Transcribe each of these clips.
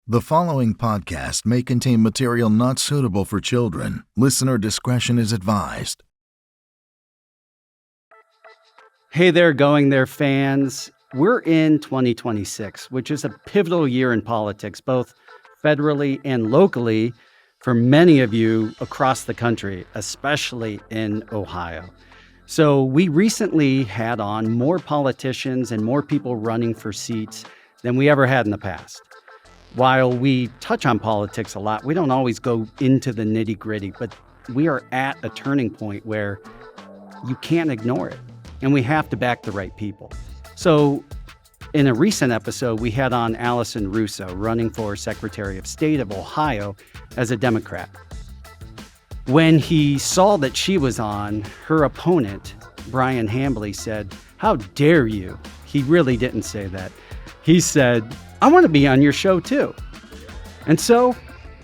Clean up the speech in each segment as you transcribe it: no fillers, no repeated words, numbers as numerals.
The following podcast may contain material not suitable for children. Listener discretion is advised. Hey there, Going There fans. We're in 2026, which is a pivotal year in politics, both federally and locally, for many of you across the country, especially in Ohio. So we recently had on more politicians and more people running for seats than we ever had in the past. While we touch on politics a lot, we don't always go into the nitty-gritty, but we are at a turning point where you can't ignore it, and we have to back the right people. So in a recent episode, we had on Allison Russo, running for Secretary of State of Ohio as a Democrat. When he saw that she was on, her opponent, Bryan Hambley, said, "How dare you?" He really didn't say that. He said, "I want to be on your show too." And so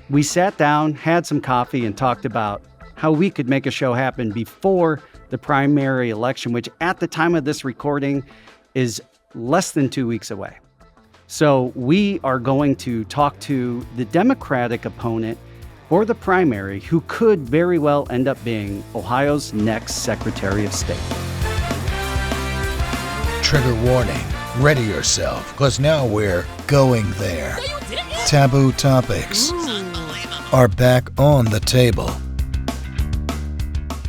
we sat down, had some coffee, and talked about how we could make a show happen before the primary election, which at the time of this recording is less than 2 weeks away. So we are going to talk to the Democratic opponent for the primary, who could very well end up being Ohio's next Secretary of State. Trigger warning. Ready yourself, because now we're going there. Taboo topics are back on the table.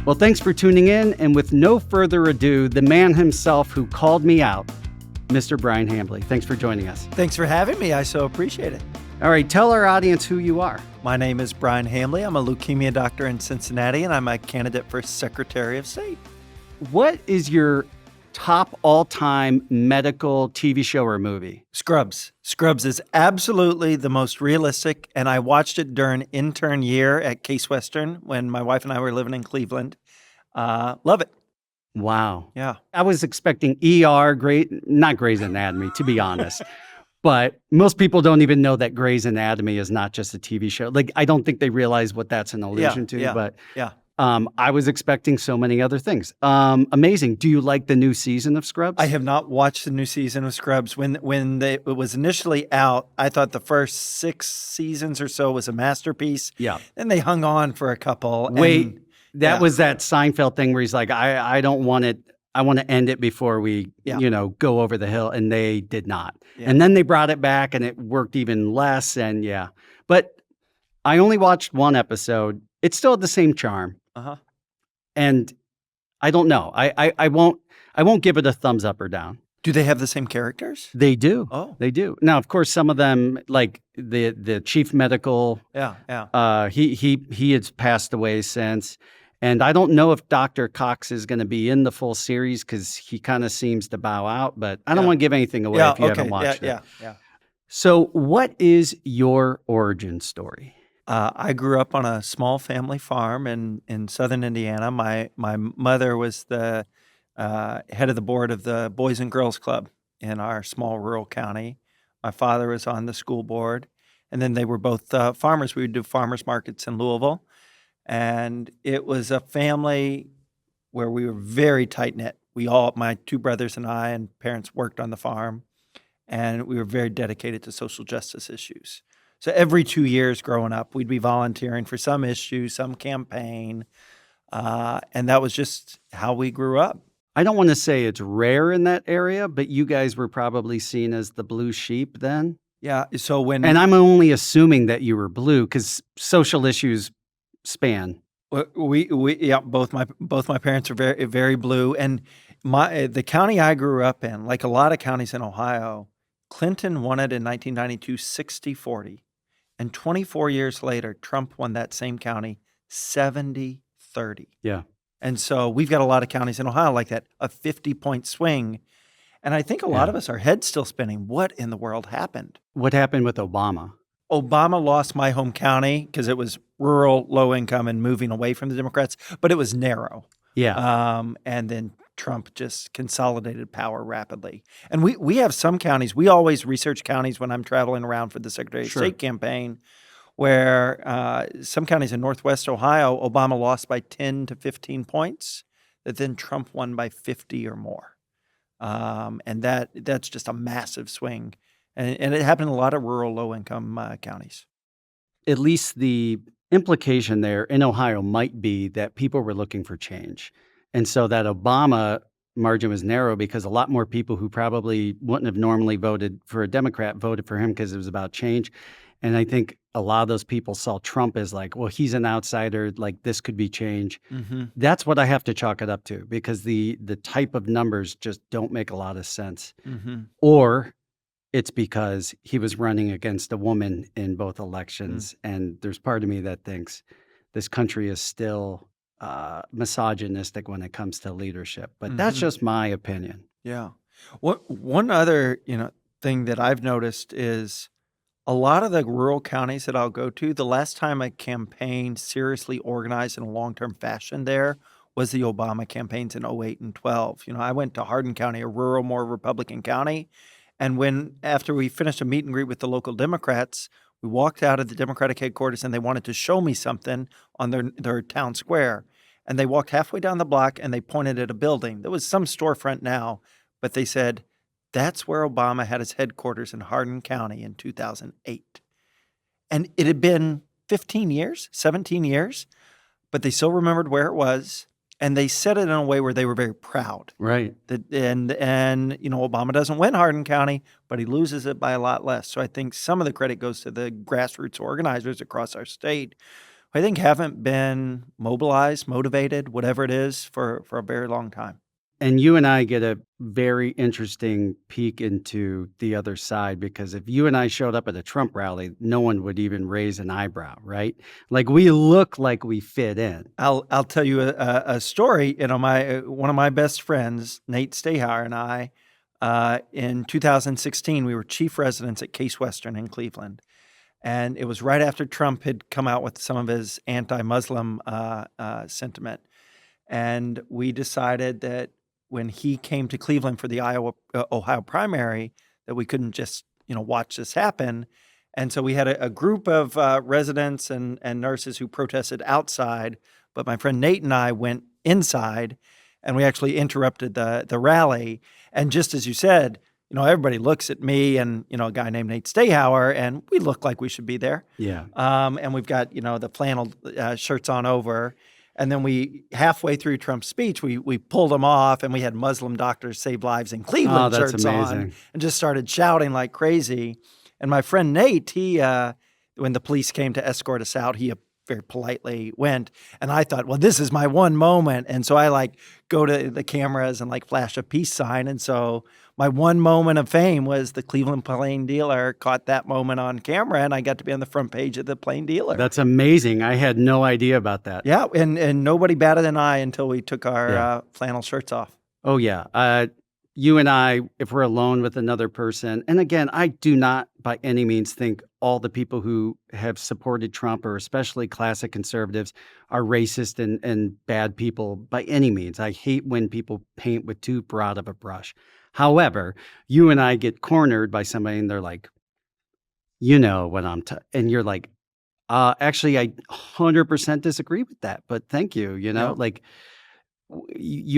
Well, thanks for tuning in. And with no further ado, the man himself who called me out, Mr. Bryan Hambley. Thanks for joining us. Thanks for having me. I so appreciate it. All right, tell our audience who you are. My name is Bryan Hambley. I'm a leukemia doctor in Cincinnati, and I'm a candidate for Secretary of State. What is your top all-time medical TV show or movie? Scrubs. Scrubs is absolutely the most realistic, and I watched it during intern year at Case Western when my wife and I were living in Cleveland. Love it. Wow. Yeah. I was expecting ER, not Grey's Anatomy, to be honest. But most people don't even know that Grey's Anatomy is not just a TV show. Like, I don't think they realize what that's an allusion to. But I was expecting so many other things. Amazing. Do you like the new season of Scrubs? I have not watched the new season of Scrubs. When it was initially out, I thought the first 6 seasons or so was a masterpiece. Yeah. Then they hung on for a couple. That was that Seinfeld thing where he's like, I don't want it. I want to end it before we, go over the hill. And they did not. Yeah. And then they brought it back and it worked even less. And but I only watched one episode. It still had the same charm. Uh-huh. And I don't know. I won't give it a thumbs up or down. Do they have the same characters? They do. Oh, they do. Now, of course, some of them, like the chief medical. He has passed away since. And I don't know if Dr. Cox is going to be in the full series because he kind of seems to bow out, but I don't want to give anything away if you haven't watched it. Yeah. So what is your origin story? I grew up on a small family farm in southern Indiana. My mother was the head of the board of the Boys and Girls Club in our small rural county. My father was on the school board. And then they were both farmers. We would do farmers markets in Louisville. And it was a family where we were very tight-knit. My 2 brothers and I and parents worked on the farm, and we were very dedicated to social justice issues. So every 2 years growing up, we'd be volunteering for some issue, some campaign, and that was just how we grew up. I don't want to say it's rare in that area, but you guys were probably seen as the blue sheep then? Yeah, and I'm only assuming that you were blue because social issues span. Both my parents are very, very blue, and the county I grew up in, like a lot of counties in Ohio, Clinton won it in 1992 60-40, and 24 years later, Trump won that same county 70-30. Yeah, and so we've got a lot of counties in Ohio like that, a 50-point swing, and I think a lot of us, our heads still spinning. What in the world happened? What happened with Obama? Obama lost my home county because it was rural, low income, and moving away from the Democrats, but it was narrow. Yeah. And then Trump just consolidated power rapidly. And we have some counties. We always research counties when I'm traveling around for the Secretary of State campaign, where some counties in Northwest Ohio, Obama lost by 10 to 15 points, that then Trump won by 50 or more. And that's just a massive swing. And it happened in a lot of rural, low-income counties. At least the implication there in Ohio might be that people were looking for change. And so that Obama margin was narrow because a lot more people who probably wouldn't have normally voted for a Democrat voted for him because it was about change. And I think a lot of those people saw Trump as like, well, he's an outsider, like this could be change. Mm-hmm. That's what I have to chalk it up to, because the type of numbers just don't make a lot of sense. Mm-hmm. Or it's because he was running against a woman in both elections. And there's part of me that thinks this country is still misogynistic when it comes to leadership. But that's just my opinion. Yeah. One other, thing that I've noticed is a lot of the rural counties that I'll go to, the last time a campaign seriously organized in a long-term fashion there was the Obama campaigns in 08 and 12. I went to Hardin County, a rural, more Republican county. And after we finished a meet and greet with the local Democrats, we walked out of the Democratic headquarters and they wanted to show me something on their town square. And they walked halfway down the block and they pointed at a building. There was some storefront now, but they said, that's where Obama had his headquarters in Hardin County in 2008. And it had been 15 years, 17 years, but they still remembered where it was. And they said it in a way where they were very proud. Right. And Obama doesn't win Hardin County, but he loses it by a lot less. So I think some of the credit goes to the grassroots organizers across our state, who I think haven't been mobilized, motivated, whatever it is, for a very long time. And you and I get a very interesting peek into the other side, because if you and I showed up at a Trump rally, no one would even raise an eyebrow, right? Like, we look like we fit in. I'll tell you a story. One of my best friends, Nate Stahauer, and I, in 2016, we were chief residents at Case Western in Cleveland. And it was right after Trump had come out with some of his anti-Muslim sentiment. And we decided that when he came to Cleveland for the Ohio primary, that we couldn't just, watch this happen. And so we had a group of residents and nurses who protested outside, but my friend Nate and I went inside, and we actually interrupted the rally. And just as you said, everybody looks at me and, a guy named Nate Stahauer, and we look like we should be there. Yeah. And we've got, the flannel shirts on over. And then halfway through Trump's speech, we pulled them off, and we had Muslim Doctors Save Lives in Cleveland shirts on, and just started shouting like crazy. And my friend Nate, when the police came to escort us out, he very politely went. And I thought, well, this is my one moment. And so I go to the cameras and flash a peace sign. And so my one moment of fame was the Cleveland Plain Dealer caught that moment on camera, and I got to be on the front page of the Plain Dealer. That's amazing. I had no idea about that. Yeah, and nobody batted an eye until we took our flannel shirts off. Oh, yeah. You and I, if we're alone with another person, and again, I do not by any means think all the people who have supported Trump, or especially classic conservatives, are racist and bad people by any means. I hate when people paint with too broad of a brush. However, you and I get cornered by somebody and they're like, what I'm and you're like, actually, I 100% disagree with that, but thank you, you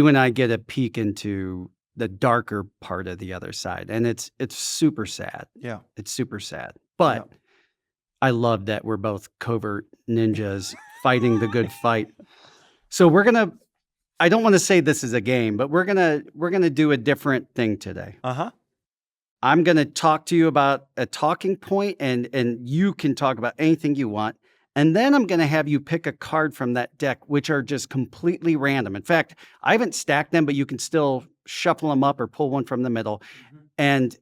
and I get a peek into the darker part of the other side, and it's super sad. Yeah. It's super sad. But I love that we're both covert ninjas fighting the good fight. So I don't want to say this is a game, but we're gonna do a different thing today. I'm gonna talk to you about a talking point, and you can talk about anything you want. And then I'm gonna have you pick a card from that deck, which are just completely random. In fact, I haven't stacked them, but you can still shuffle them up or pull one from the middle. And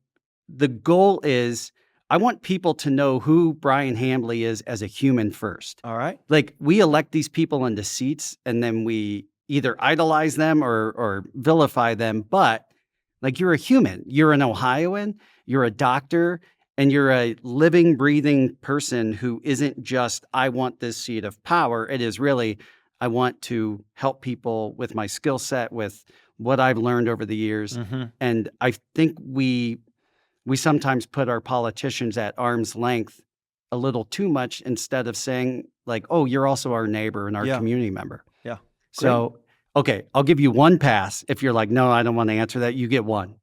the goal is, I want people to know who Bryan Hambley is as a human first. All right. We elect these people into seats, and then we either idolize them or vilify them. But you're a human. You're an Ohioan. You're a doctor. And you're a living, breathing person who isn't just, I want this seat of power. It is really, I want to help people with my skill set, with what I've learned over the years. And I think we sometimes put our politicians at arm's length a little too much, instead of saying oh, you're also our neighbor and our community member. Yeah. So, okay, I'll give you one pass. If you're like, no, I don't want to answer that, you get one.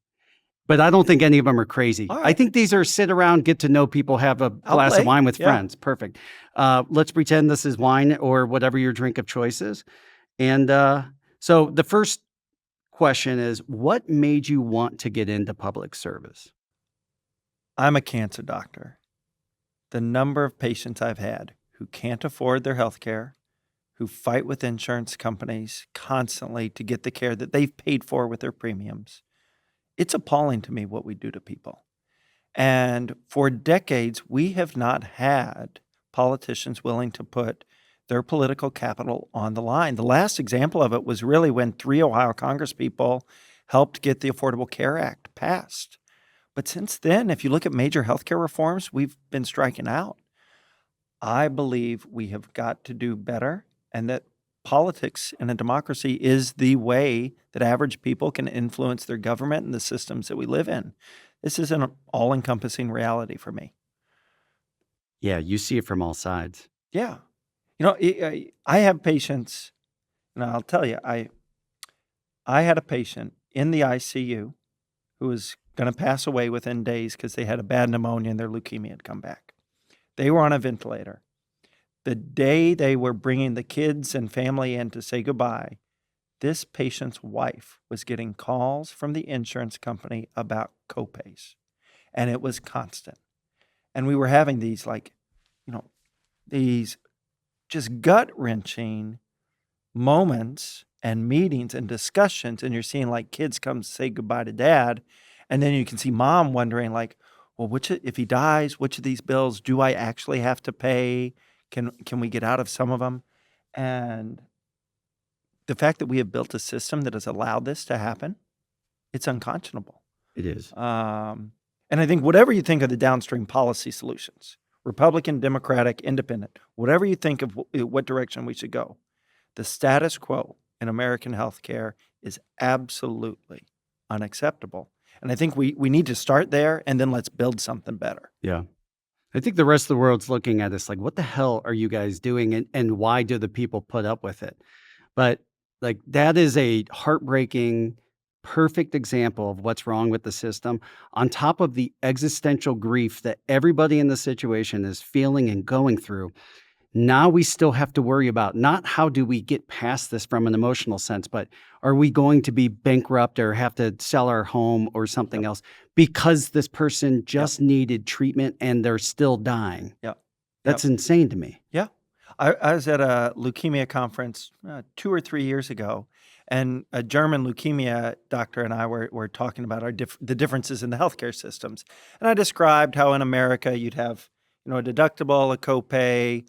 But I don't think any of them are crazy. All I right. think these are sit around, get to know people, have a I'll glass play. of wine with Yeah. friends. Perfect. Let's pretend this is wine or whatever your drink of choice is. And so the first question is, what made you want to get into public service? I'm a cancer doctor. The number of patients I've had who can't afford their health care, who fight with insurance companies constantly to get the care that they've paid for with their premiums, it's appalling to me what we do to people. And for decades, we have not had politicians willing to put their political capital on the line. The last example of it was really when 3 Ohio congresspeople helped get the Affordable Care Act passed. But since then, if you look at major healthcare reforms, we've been striking out. I believe we have got to do better, and that politics in a democracy is the way that average people can influence their government and the systems that we live in. This is an all-encompassing reality for me. Yeah, you see it from all sides. Yeah. I have patients, and I'll tell you, I had a patient in the ICU who was going to pass away within days because they had a bad pneumonia and their leukemia had come back. They were on a ventilator. The day they were bringing the kids and family in to say goodbye, this patient's wife was getting calls from the insurance company about copays, and it was constant. And we were having these these just gut-wrenching moments and meetings and discussions, and you're seeing like kids come say goodbye to dad, and then you can see mom wondering like, well, if he dies, which of these bills do I actually have to pay? Can we get out of some of them? And the fact that we have built a system that has allowed this to happen, it's unconscionable. It is. And I think whatever you think of the downstream policy solutions, Republican, Democratic, Independent, whatever you think of what direction we should go, the status quo in American healthcare is absolutely unacceptable. And I think we need to start there, and then let's build something better. Yeah. I think the rest of the world's looking at us like, what the hell are you guys doing? And why do the people put up with it? But like, that is a heartbreaking, perfect example of what's wrong with the system, on top of the existential grief that everybody in the situation is feeling and going through. Now we still have to worry about not how do we get past this from an emotional sense, but are we going to be bankrupt or have to sell our home or something else because this person just needed treatment and they're still dying? Yeah. That's insane to me. Yeah. I was at a leukemia conference 2 or 3 years ago, and a German leukemia doctor and I were talking about the differences in the healthcare systems. And I described how in America you'd have a deductible, a copay.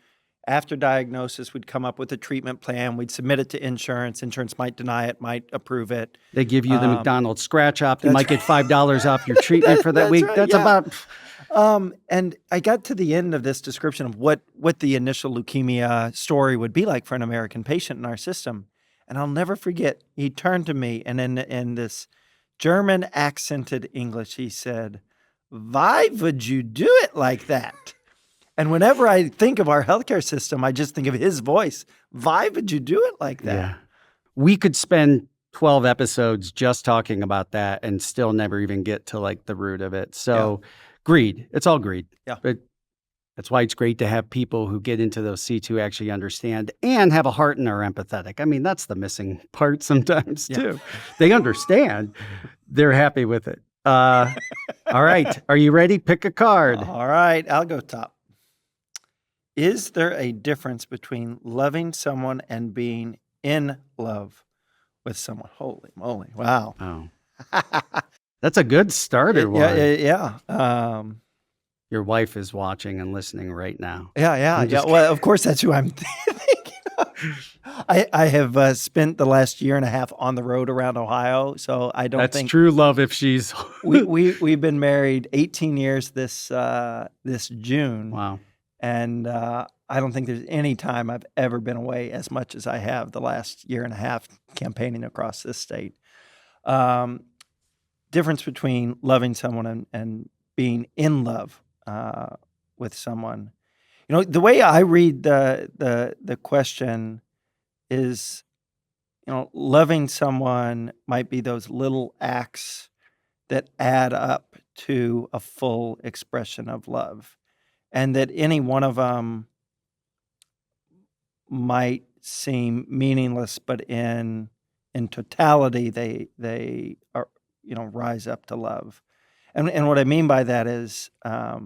After diagnosis, we'd come up with a treatment plan. We'd submit it to insurance. Insurance might deny it, might approve it. They give you the McDonald's scratch off. You might get $5 off your treatment for that week. Right, That's yeah. about... And I got to the end of this description of what the initial leukemia story would be like for an American patient in our system. And I'll never forget, he turned to me and in this German accented English, he said, "Why would you do it like that?" And whenever I think of our healthcare system, I just think of his voice. Why would you do it like that? Yeah. We could spend 12 episodes just talking about that and still never even get to like the root of it. So greed, it's all greed. Yeah. But that's why it's great to have people who get into those seats who actually understand and have a heart and are empathetic. I mean, that's the missing part sometimes too. They understand. They're happy with it. All right. Are you ready? Pick a card. All right. I'll go top. Is there a difference between loving someone and being in love with someone? Holy moly. Wow. Oh. That's a good starter one. Yeah. Your wife is watching and listening right now. Yeah. Well, of course, that's who I'm thinking of. I have spent the last year and a half on the road around Ohio, so I don't think that's true love if she's... we've been married 18 years this June. Wow. And I don't think there's any time I've ever been away as much as I have the last year and a half campaigning across this state. Difference between loving someone and being in love with someone. The way I read the question is, loving someone might be those little acts that add up to a full expression of love, and that any one of them might seem meaningless, but in totality, they are, rise up to love. And what I mean by that is, a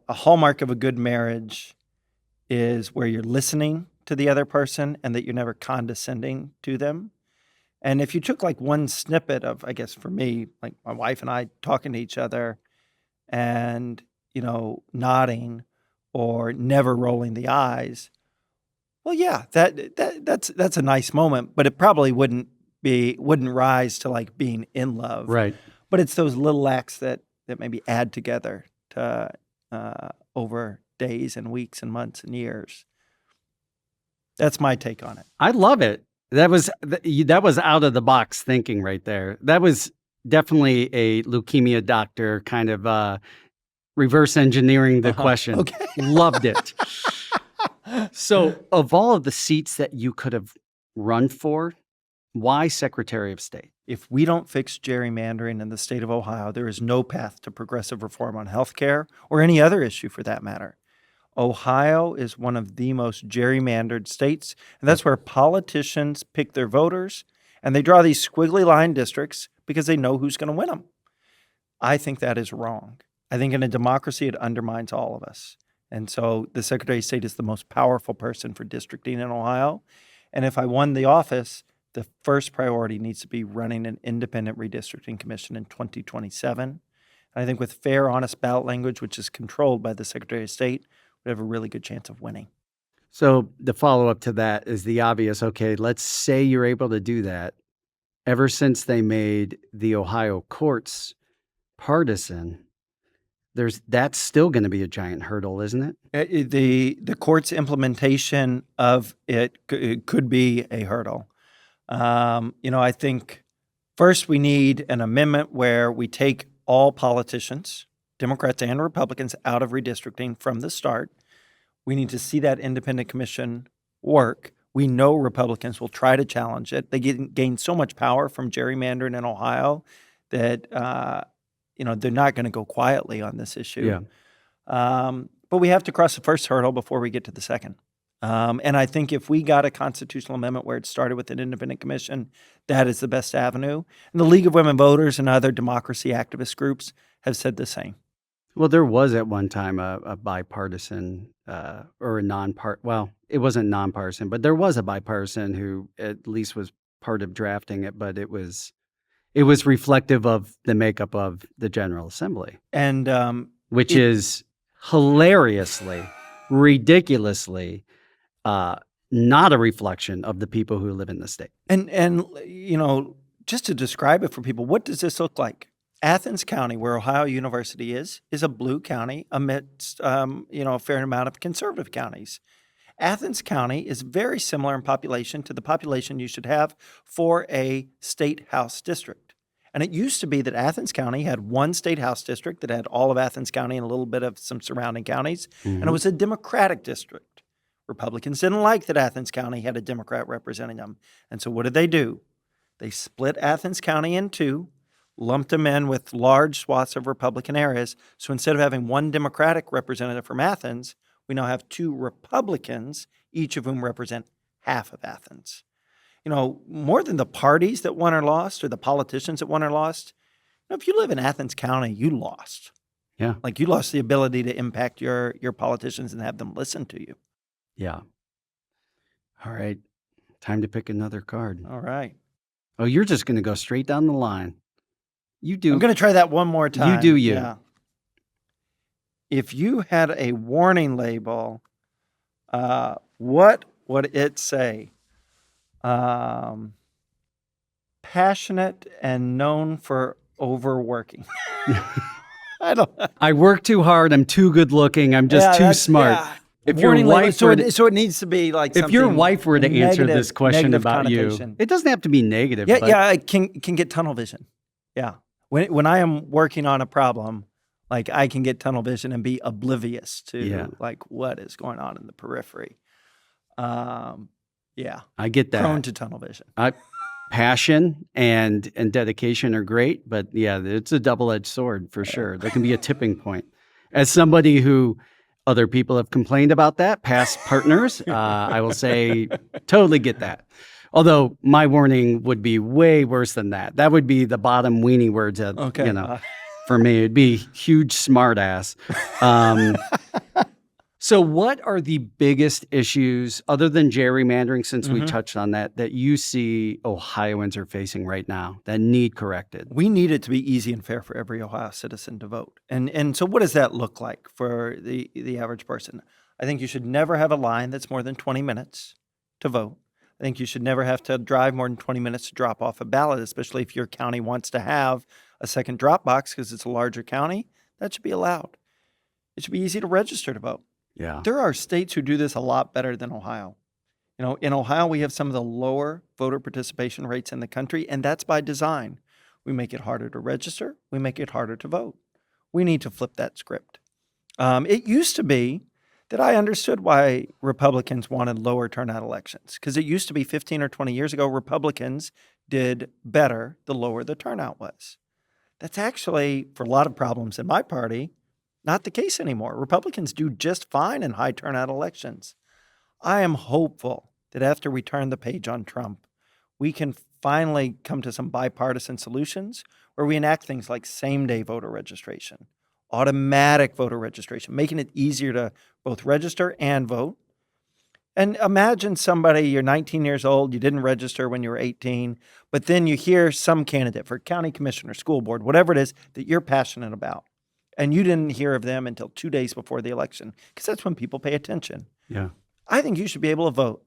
hallmark of a good marriage is where you're listening to the other person and that you're never condescending to them. And if you took like one snippet of, I guess for me, like my wife and I talking to each other and, nodding or never rolling the eyes, well, yeah, that's a nice moment, but it probably wouldn't rise to like being in love. Right. But it's those little acts that maybe add together to over days and weeks and months and years. That's my take on it. I love it. That was out of the box thinking right there. That was definitely a leukemia doctor kind of reverse engineering the question. Okay. Loved it. So of all of the seats that you could have run for, why Secretary of State? If we don't fix gerrymandering in the state of Ohio, there is no path to progressive reform on health care or any other issue for that matter. Ohio is one of the most gerrymandered states, and that's where politicians pick their voters, and they draw these squiggly line districts because they know who's going to win them. I think that is wrong. I think in a democracy, it undermines all of us. And so the Secretary of State is the most powerful person for districting in Ohio. And if I won the office, the first priority needs to be running an independent redistricting commission in 2027. And I think with fair, honest ballot language, which is controlled by the Secretary of State, we have a really good chance of winning. So the follow-up to that is the obvious. Okay, let's say you're able to do that. Ever since they made the Ohio courts partisan, that's still going to be a giant hurdle, isn't it? The court's implementation of it could be a hurdle. I think first we need an amendment where we take all politicians, Democrats and Republicans, out of redistricting from the start. We need to see that independent commission work. We know Republicans will try to challenge it. They gain so much power from gerrymandering in Ohio that they're not going to go quietly on this issue. Yeah. But we have to cross the first hurdle before we get to the second. And I think if we got a constitutional amendment where it started with an independent commission, that is the best avenue. And the League of Women Voters and other democracy activist groups have said the same. Well, there was at one time a bipartisan or a well, it wasn't nonpartisan, but there was a bipartisan who at least was part of drafting it, but it was reflective of the makeup of the General Assembly. And which is hilariously, ridiculously not a reflection of the people who live in the state. And just to describe it for people, what does this look like? Athens County, where Ohio University is a blue county amidst a fair amount of conservative counties. Athens County is very similar in population to the population you should have for a state house district. And it used to be that Athens County had one state house district that had all of Athens County and a little bit of some surrounding counties, and it was a Democratic district. Republicans didn't like that Athens County had a Democrat representing them. And so what did? They split Athens County in two, lumped them in with large swaths of Republican areas. So instead of having one Democratic representative from Athens, we now have two Republicans, each of whom represent half of Athens. More than the parties that won or lost or the politicians that won or lost, if you live in Athens County, you lost. Yeah. Like you lost the ability to impact your politicians and have them listen to you. Yeah. All right. Time to pick another card. All right. Oh, you're just going to go straight down the line. You do. I'm going to try that one more time. You do you. Yeah. If you had a warning label, what would it say? Passionate and known for overworking. I work too hard. I'm too good looking. I'm just too smart. Yeah. If your wife so it needs to be like if your wife were to answer this question about you, it doesn't have to be negative. Yeah, yeah, I can get tunnel vision. Yeah, when I am working on a problem, like I can get tunnel vision and be oblivious to like what is going on in the periphery. Yeah, I get that. Prone to tunnel vision. passion and dedication are great, but yeah, it's a double-edged sword for sure. There can be a tipping point. As somebody who other people have complained about that, past partners, I will say totally get that. Although my warning would be way worse than that. That would be the bottom weenie words of, Okay. For me, it'd be huge smart ass. So what are the biggest issues, other than gerrymandering, since we touched on that you see Ohioans are facing right now that need corrected? We need it to be easy and fair for every Ohio citizen to vote. And so what does that look like for the average person? I think you should never have a line that's more than 20 minutes to vote. I think you should never have to drive more than 20 minutes to drop off a ballot, especially if your county wants to have a second drop box because it's a larger county. That should be allowed. It should be easy to register to vote. Yeah. There are states who do this a lot better than Ohio. In Ohio, we have some of the lower voter participation rates in the country, and that's by design. We make it harder to register. We make it harder to vote. We need to flip that script. It used to be that I understood why Republicans wanted lower turnout elections, because it used to be 15 or 20 years ago, Republicans did better the lower the turnout was. That's actually, for a lot of problems in my party, not the case anymore. Republicans do just fine in high turnout elections. I am hopeful that after we turn the page on Trump, we can finally come to some bipartisan solutions where we enact things like same-day voter registration, automatic voter registration, making it easier to both register and vote. And imagine somebody, you're 19 years old, you didn't register when you were 18, but then you hear some candidate for county commissioner, school board, whatever it is that you're passionate about. And you didn't hear of them until 2 days before the election, because that's when people pay attention. Yeah. I think you should be able to vote.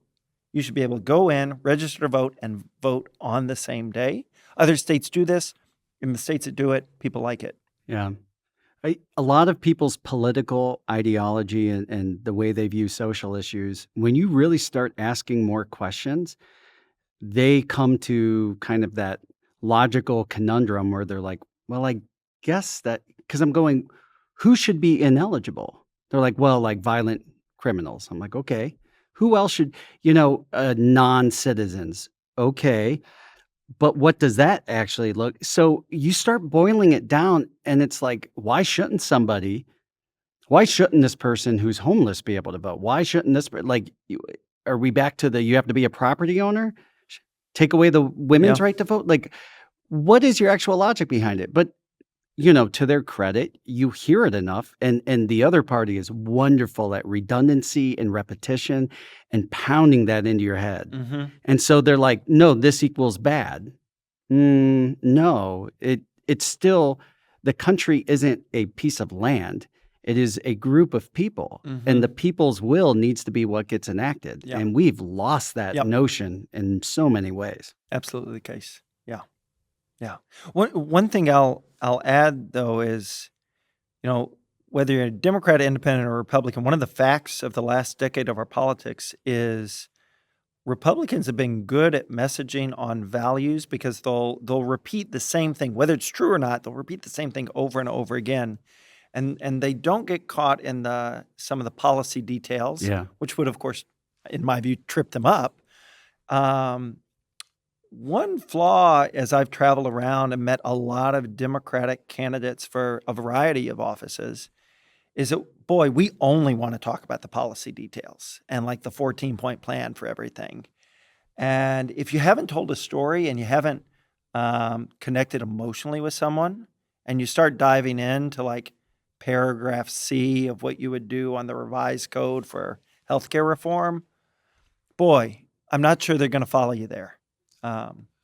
You should be able to go in, register to vote, and vote on the same day. Other states do this. In the states that do it, people like it. Yeah. A lot of people's political ideology and the way they view social issues, when you really start asking more questions, they come to kind of that logical conundrum where they're like, well, I guess that, because I'm going, who should be ineligible? They're like, well, like violent criminals. I'm like, okay. Who else should, non-citizens? Okay. But what does that actually look? So you start boiling it down and it's like, why shouldn't this person who's homeless be able to vote? Why shouldn't this, are we back to you have to be a property owner? Take away the women's right to vote? Like, what is your actual logic behind it? But to their credit, you hear it enough, and the other party is wonderful at redundancy and repetition and pounding that into your head. Mm-hmm. And so they're like, no, this equals bad. No, it's still, the country isn't a piece of land. It is a group of people, and the people's will needs to be what gets enacted. Yep. And we've lost that notion in so many ways. Absolutely the case. Yeah. Yeah. One thing I'll add, though, is, whether you're a Democrat, Independent, or Republican, one of the facts of the last decade of our politics is Republicans have been good at messaging on values because they'll repeat the same thing, whether it's true or not. They'll repeat the same thing over and over again, and they don't get caught in some of the policy details, which would, of course, in my view, trip them up. One flaw, as I've traveled around and met a lot of Democratic candidates for a variety of offices, is that, boy, we only want to talk about the policy details and like the 14-point plan for everything. And if you haven't told a story and you haven't connected emotionally with someone, and you start diving into like paragraph C of what you would do on the revised code for healthcare reform, boy, I'm not sure they're going to follow you there.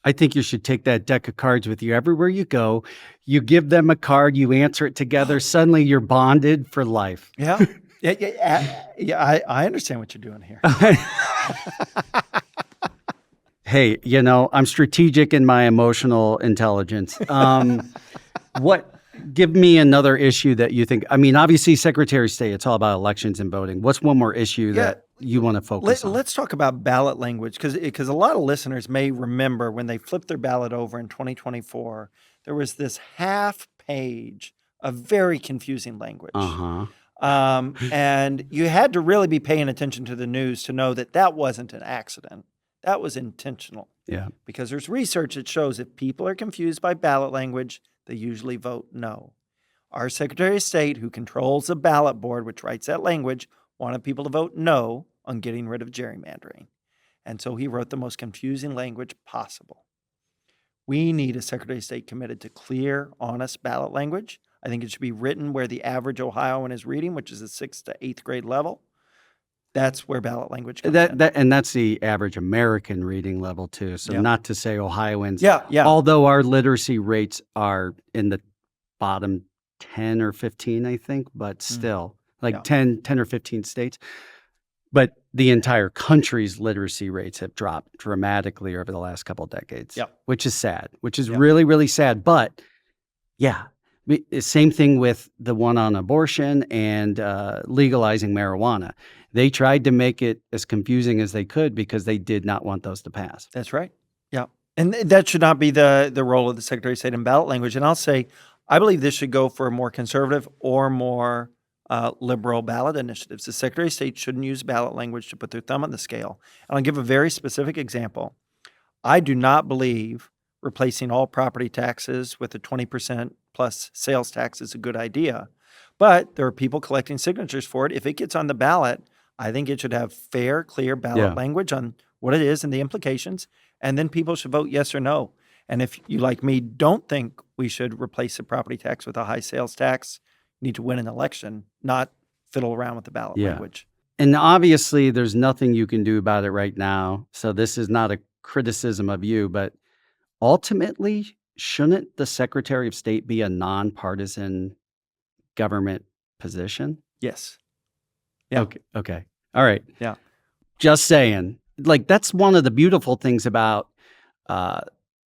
I think you should take that deck of cards with you everywhere you go. You give them a card, you answer it together. Suddenly you're bonded for life. Yeah. I understand what you're doing here. Hey, I'm strategic in my emotional intelligence. Give me another issue that you think, obviously Secretary of State, it's all about elections and voting. What's one more issue that you want to focus on? Let's talk about ballot language, because a lot of listeners may remember when they flipped their ballot over in 2024, there was this half page of very confusing language. And you had to really be paying attention to the news to know that wasn't an accident. That was intentional. Yeah. Because there's research that shows if people are confused by ballot language, they usually vote no. Our Secretary of State, who controls the ballot board, which writes that language, wanted people to vote no on getting rid of gerrymandering. And so he wrote the most confusing language possible. We need a Secretary of State committed to clear, honest ballot language. I think it should be written where the average Ohioan is reading, which is the 6th to 8th grade level. That's where ballot language comes in. And that's the average American reading level too. So not to say Ohioans. Yeah. Although our literacy rates are in the bottom 10 or 15, I think, but still 10 or 15 states. But the entire country's literacy rates have dropped dramatically over the last couple of decades, which is sad, which is really, really sad. But same thing with the one on abortion and legalizing marijuana. They tried to make it as confusing as they could because they did not want those to pass. That's right. Yeah. And that should not be the role of the Secretary of State in ballot language. And I'll say, I believe this should go for more conservative or more liberal ballot initiatives. The Secretary of State shouldn't use ballot language to put their thumb on the scale. And I'll give a very specific example. I do not believe replacing all property taxes with a 20% plus sales tax is a good idea. But there are people collecting signatures for it. If it gets on the ballot, I think it should have fair, clear ballot language on what it is and the implications. And then people should vote yes or no. And if you, like me, don't think we should replace the property tax with a high sales tax, you need to win an election, not fiddle around with the ballot language. And obviously, there's nothing you can do about it right now. So this is not a criticism of you, but ultimately, shouldn't the Secretary of State be a nonpartisan government position? Yes. Yeah. Okay. All right. Yeah. Just saying. Like, that's one of the beautiful things about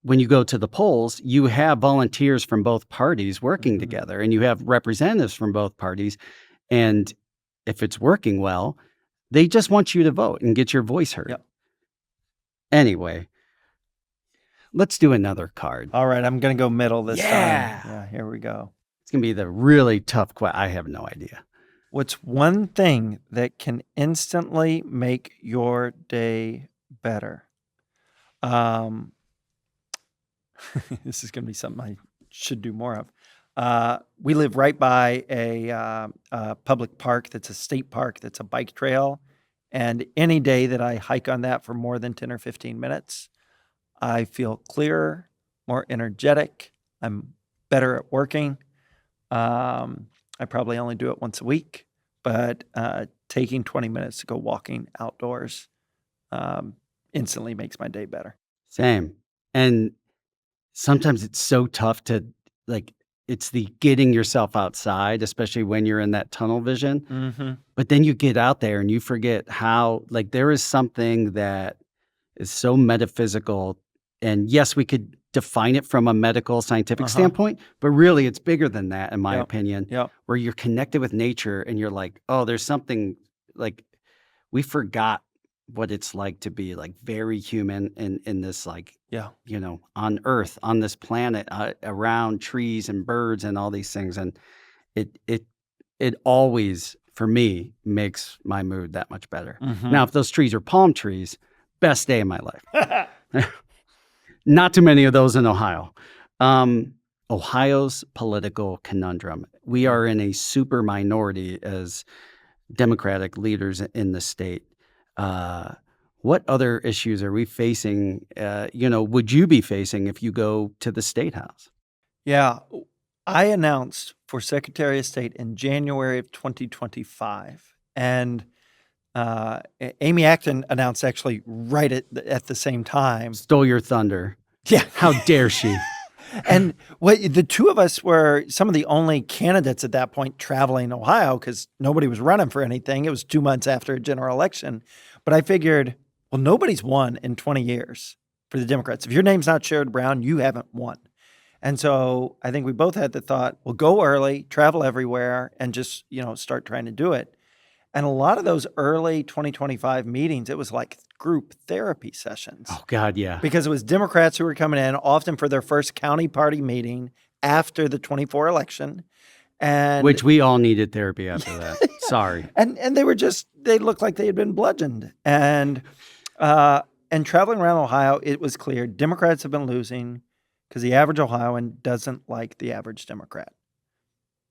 when you go to the polls, you have volunteers from both parties working together, and you have representatives from both parties. And if it's working well, they just want you to vote and get your voice heard. Yep. Anyway, let's do another card. All right. I'm going to go middle this time. Yeah. Here we go. It's going to be the really tough question. I have no idea. What's one thing that can instantly make your day better? This is going to be something I should do more of. We live right by a public park that's a state park that's a bike trail. And any day that I hike on that for more than 10 or 15 minutes, I feel clearer, more energetic. I'm better at working. I probably only do it once a week, but taking 20 minutes to go walking outdoors instantly makes my day better. Same. And sometimes it's so tough to, like, it's the getting yourself outside, especially when you're in that tunnel vision. Mm-hmm. But then you get out there and you forget how, like, there is something that is so metaphysical. And yes, we could define it from a medical scientific standpoint, but really it's bigger than that, in my opinion, where you're connected with nature and you're like, oh, there's something, like, we forgot what it's like to be, like, very human in this, like, you know, on Earth, on this planet, around trees and birds and all these things. And it always, for me, makes my mood that much better. Now, if those trees are palm trees, best day of my life. Not too many of those in Ohio. Ohio's political conundrum. We are in a super minority as Democratic leaders in the state. What other issues are we facing? Would you be facing if you go to the State House? Yeah. I announced for Secretary of State in January of 2025. And Amy Acton announced actually right at the same time. Stole your thunder. Yeah. How dare she? And the two of us were some of the only candidates at that point traveling Ohio because nobody was running for anything. It was 2 months after a general election. But I figured, well, nobody's won in 20 years for the Democrats. If your name's not Sherrod Brown, you haven't won. And so I think we both had the thought, well, go early, travel everywhere, and just, start trying to do it. And a lot of those early 2025 meetings, it was like group therapy sessions. Oh, God, yeah. Because it was Democrats who were coming in, often for their first county party meeting after the 24 election. And which we all needed therapy after that. Sorry. And they looked like they had been bludgeoned. And And traveling around Ohio, it was clear Democrats have been losing because the average Ohioan doesn't like the average Democrat.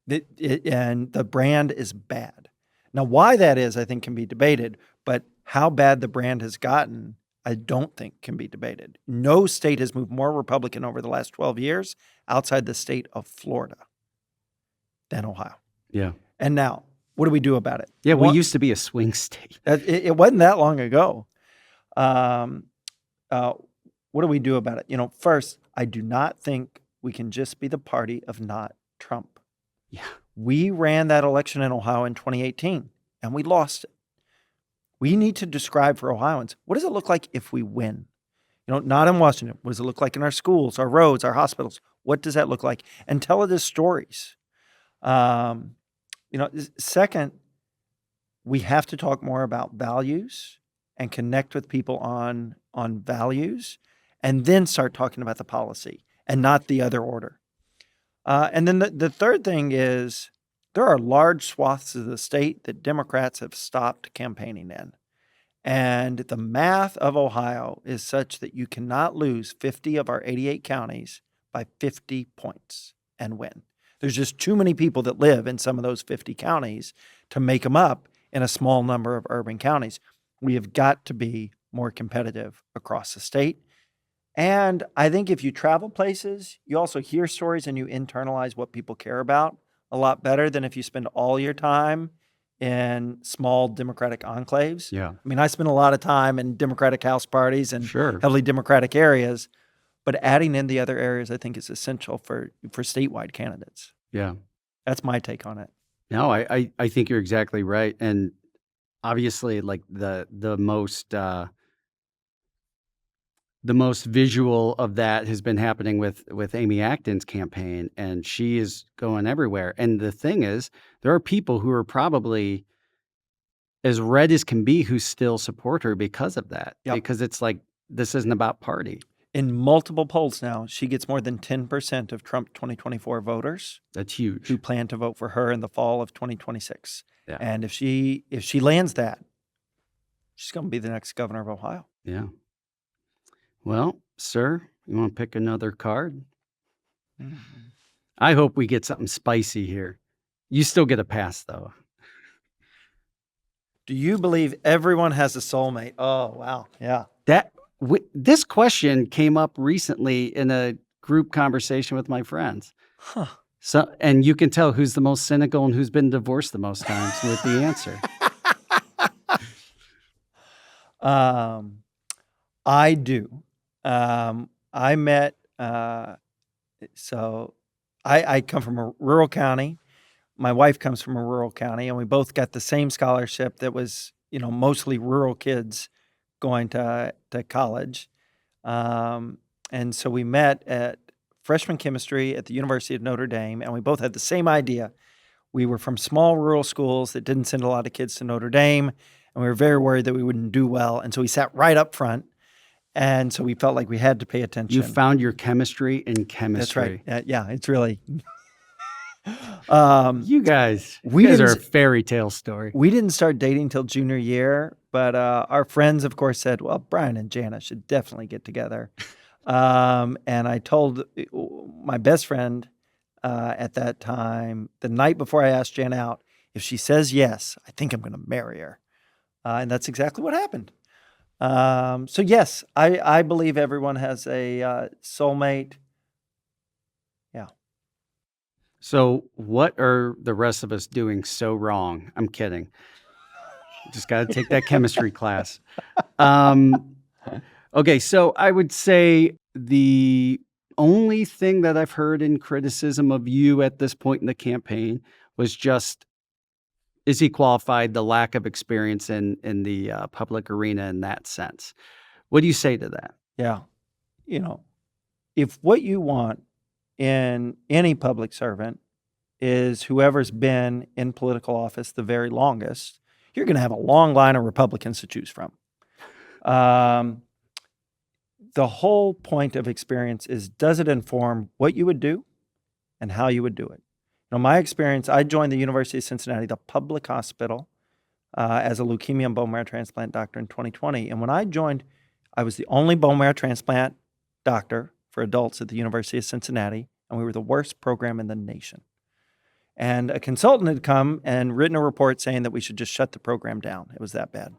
And the brand is bad. Now, why that is, I think, can be debated, but how bad the brand has gotten, I don't think can be debated. No state has moved more Republican over the last 12 years outside the state of Florida than Ohio. Yeah. And now, what do we do about it? Yeah, we used to be a swing state. It wasn't that long ago. What do we do about it? First, I do not think we can just be the party of not Trump. Yeah. We ran that election in Ohio in 2018, and we lost it. We need to describe for Ohioans, what does it look like if we win? Not in Washington. What does it look like in our schools, our roads, our hospitals? What does that look like? And tell it as stories. Second, we have to talk more about values and connect with people on values, and then start talking about the policy and not the other order. And then the third thing is there are large swaths of the state that Democrats have stopped campaigning in. And the math of Ohio is such that you cannot lose 50 of our 88 counties by 50 points and win. There's just too many people that live in some of those 50 counties to make them up in a small number of urban counties. We have got to be more competitive across the state. And I think if you travel places, you also hear stories and you internalize what people care about a lot better than if you spend all your time in small Democratic enclaves. Yeah. I mean, I spend a lot of time in Democratic house parties and Sure. heavily Democratic areas, but adding in the other areas, I think, is essential for statewide candidates. Yeah. That's my take on it. No, I think you're exactly right. And obviously, like the most visual of that has been happening with Amy Acton's campaign, and she is going everywhere. And the thing is, there are people who are probably as red as can be who still support her because of that. Yep. Because it's like, this isn't about party. In multiple polls now, she gets more than 10% of Trump 2024 voters. That's huge. Who plan to vote for her in the fall of 2026. Yeah. And if she lands that, she's going to be the next governor of Ohio. Yeah. Well, sir, you want to pick another card? Mm-hmm. I hope we get something spicy here. You still get a pass, though. Do you believe everyone has a soulmate? Oh, wow. Yeah. This question came up recently in a group conversation with my friends. Huh. So, and you can tell who's the most cynical and who's been divorced the most times with the answer. I do. I met, so I come from a rural county. My wife comes from a rural county, and we both got the same scholarship that was, mostly rural kids going to college. And so we met at freshman chemistry at the University of Notre Dame, and we both had the same idea. We were from small rural schools that didn't send a lot of kids to Notre Dame, and we were very worried that we wouldn't do well. And so we sat right up front, and so we felt like we had to pay attention. You found your chemistry in chemistry. That's right. Yeah, it's really... you guys are a fairy tale story. We didn't start dating till junior year, but our friends, of course, said, well, Bryan and Jana should definitely get together. And I told my best friend at that time, the night before I asked Jana out, if she says yes, I think I'm going to marry her. And that's exactly what happened. So yes, I believe everyone has a soulmate. Yeah. So what are the rest of us doing so wrong? I'm kidding. Just got to take that chemistry class. Okay, so I would say the only thing that I've heard in criticism of you at this point in the campaign was just, is he qualified, the lack of experience in the public arena in that sense. What do you say to that? Yeah. If what you want in any public servant is whoever's been in political office the very longest, you're going to have a long line of Republicans to choose from. The whole point of experience is, does it inform what you would do and how you would do it? My experience, I joined the University of Cincinnati, the public hospital, as a leukemia and bone marrow transplant doctor in 2020. And when I joined, I was the only bone marrow transplant doctor for adults at the University of Cincinnati, and we were the worst program in the nation. And a consultant had come and written a report saying that we should just shut the program down. It was that bad.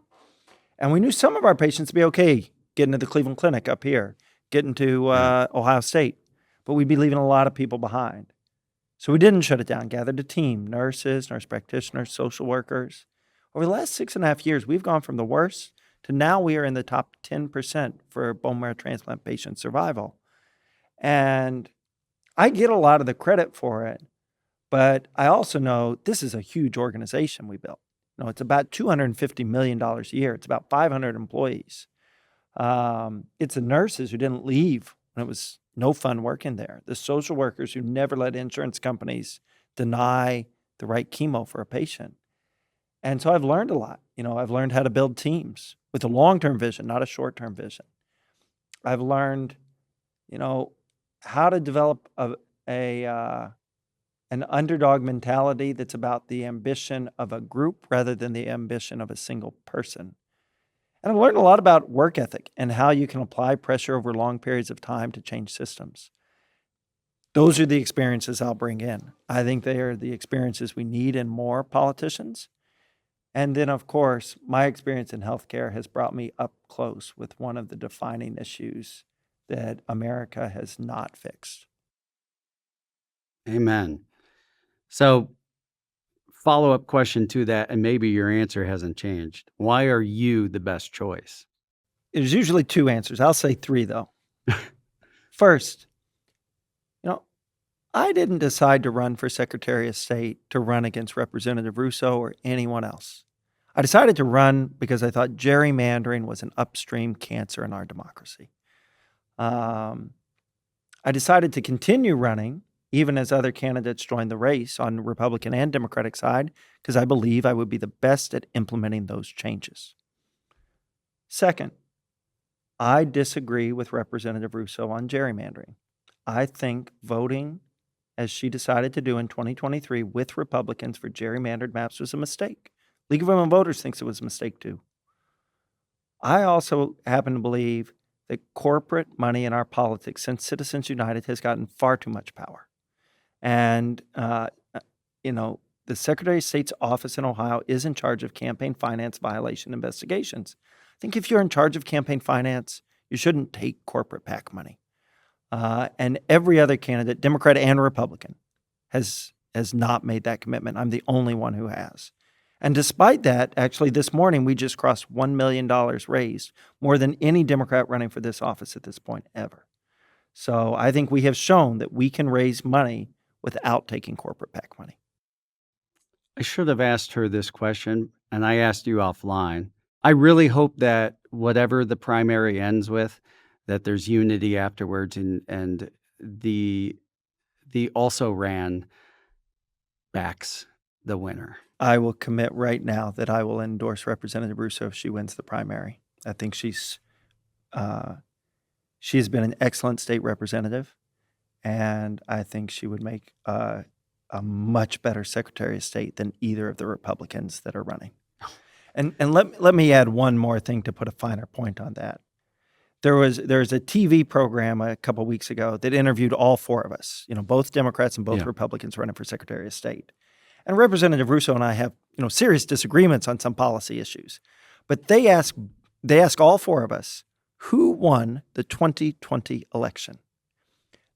And we knew some of our patients would be okay getting to the Cleveland Clinic up here, getting to Ohio State, but we'd be leaving a lot of people behind. So we didn't shut it down, gathered a team, nurses, nurse practitioners, social workers. Over the last 6.5 years, we've gone from the worst to now we are in the top 10% for bone marrow transplant patient survival. And I get a lot of the credit for it, but I also know this is a huge organization we built. It's about $250 million a year. It's about 500 employees. It's the nurses who didn't leave when it was no fun working there. The social workers who never let insurance companies deny the right chemo for a patient. And so I've learned a lot. I've learned how to build teams with a long-term vision, not a short-term vision. I've learned, how to develop an underdog mentality that's about the ambition of a group rather than the ambition of a single person. And I've learned a lot about work ethic and how you can apply pressure over long periods of time to change systems. Those are the experiences I'll bring in. I think they are the experiences we need in more politicians. And then, of course, my experience in healthcare has brought me up close with one of the defining issues that America has not fixed. Amen. So, follow-up question to that, and maybe your answer hasn't changed. Why are you the best choice? There's usually two answers. I'll say three, though. First, I didn't decide to run for Secretary of State to run against Representative Russo or anyone else. I decided to run because I thought gerrymandering was an upstream cancer in our democracy. I decided to continue running even as other candidates joined the race on the Republican and Democratic side, because I believe I would be the best at implementing those changes. Second, I disagree with Representative Russo on gerrymandering. I think voting, as she decided to do in 2023 with Republicans for gerrymandered maps, was a mistake. League of Women Voters thinks it was a mistake too. I also happen to believe that corporate money in our politics since Citizens United has gotten far too much power. And, the Secretary of State's office in Ohio is in charge of campaign finance violation investigations. I think if you're in charge of campaign finance, you shouldn't take corporate PAC money. And every other candidate, Democrat and Republican, has not made that commitment. I'm the only one who has. And despite that, actually this morning, we just crossed $1 million raised, more than any Democrat running for this office at this point ever. So I think we have shown that we can raise money without taking corporate PAC money. I should have asked her this question, and I asked you offline. I really hope that whatever the primary ends with, that there's unity afterwards, and the also ran backs the winner. I will commit right now that I will endorse Representative Russo if she wins the primary. I think she has been an excellent state representative, and I think she would make a much better Secretary of State than either of the Republicans that are running. And let me add one more thing to put a finer point on that. There's a TV program a couple of weeks ago that interviewed all four of us, both Democrats and both Republicans running for Secretary of State. And Representative Russo and I have, serious disagreements on some policy issues. But they ask all four of us, who won the 2020 election?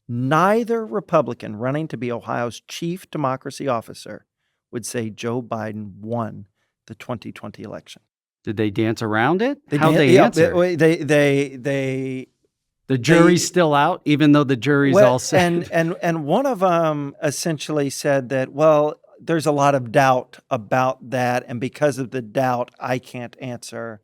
Neither Republican running to be Ohio's chief democracy officer would say Joe Biden won the 2020 election. Did they dance around it? How'd they answer? The jury's still out, even though the jury's all set. And one of them essentially said that, well, there's a lot of doubt about that, and because of the doubt, I can't answer.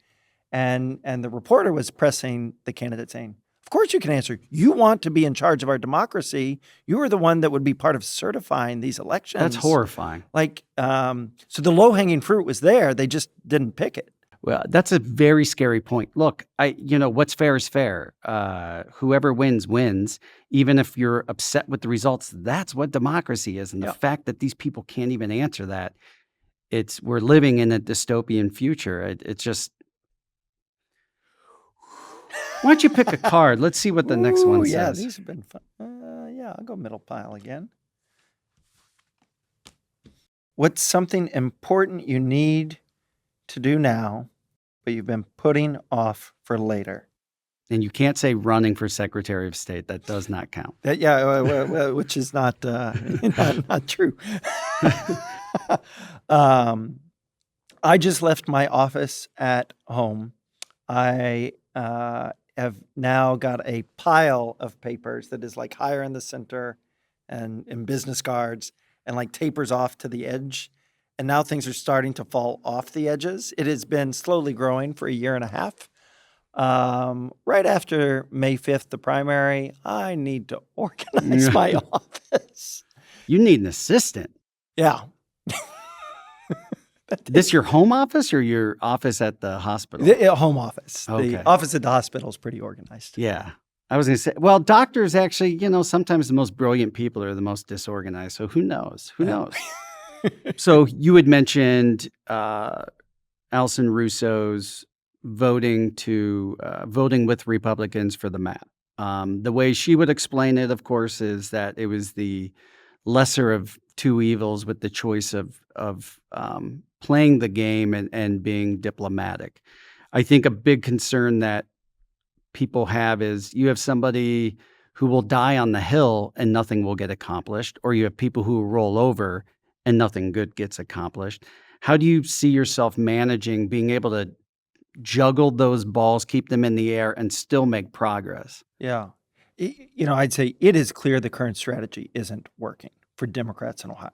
And the reporter was pressing the candidate saying, of course you can answer. You want to be in charge of our democracy. You are the one that would be part of certifying these elections. That's horrifying. So the low-hanging fruit was there. They just didn't pick it. Well, that's a very scary point. Look, what's fair is fair. Whoever wins, wins. Even if you're upset with the results, that's what democracy is. And the fact that these people can't even answer that, we're living in a dystopian future. It's just... Why don't you pick a card? Let's see what the next one says. Yeah, these have been fun. Yeah, I'll go middle pile again. What's something important you need to do now, but you've been putting off for later? And you can't say running for Secretary of State. That does not count. Which is not not true. I just left my office at home. I have now got a pile of papers that is like higher in the center and in business cards and like tapers off to the edge. And now things are starting to fall off the edges. It has been slowly growing for a year and a half. Right after May 5th, the primary, I need to organize my office. You need an assistant. Yeah. This your home office or your office at the hospital? The home office. Okay. The office at the hospital is pretty organized. Yeah. I was going to say, well, doctors actually, sometimes the most brilliant people are the most disorganized. So who knows? Who knows? So you had mentioned Alison Russo's voting with Republicans for the map. The way she would explain it, of course, is that it was the lesser of two evils with the choice of playing the game and being diplomatic. I think a big concern that people have is you have somebody who will die on the Hill and nothing will get accomplished, or you have people who will roll over and nothing good gets accomplished. How do you see yourself managing being able to juggle those balls, keep them in the air, and still make progress? Yeah. I'd say it is clear the current strategy isn't working for Democrats in Ohio.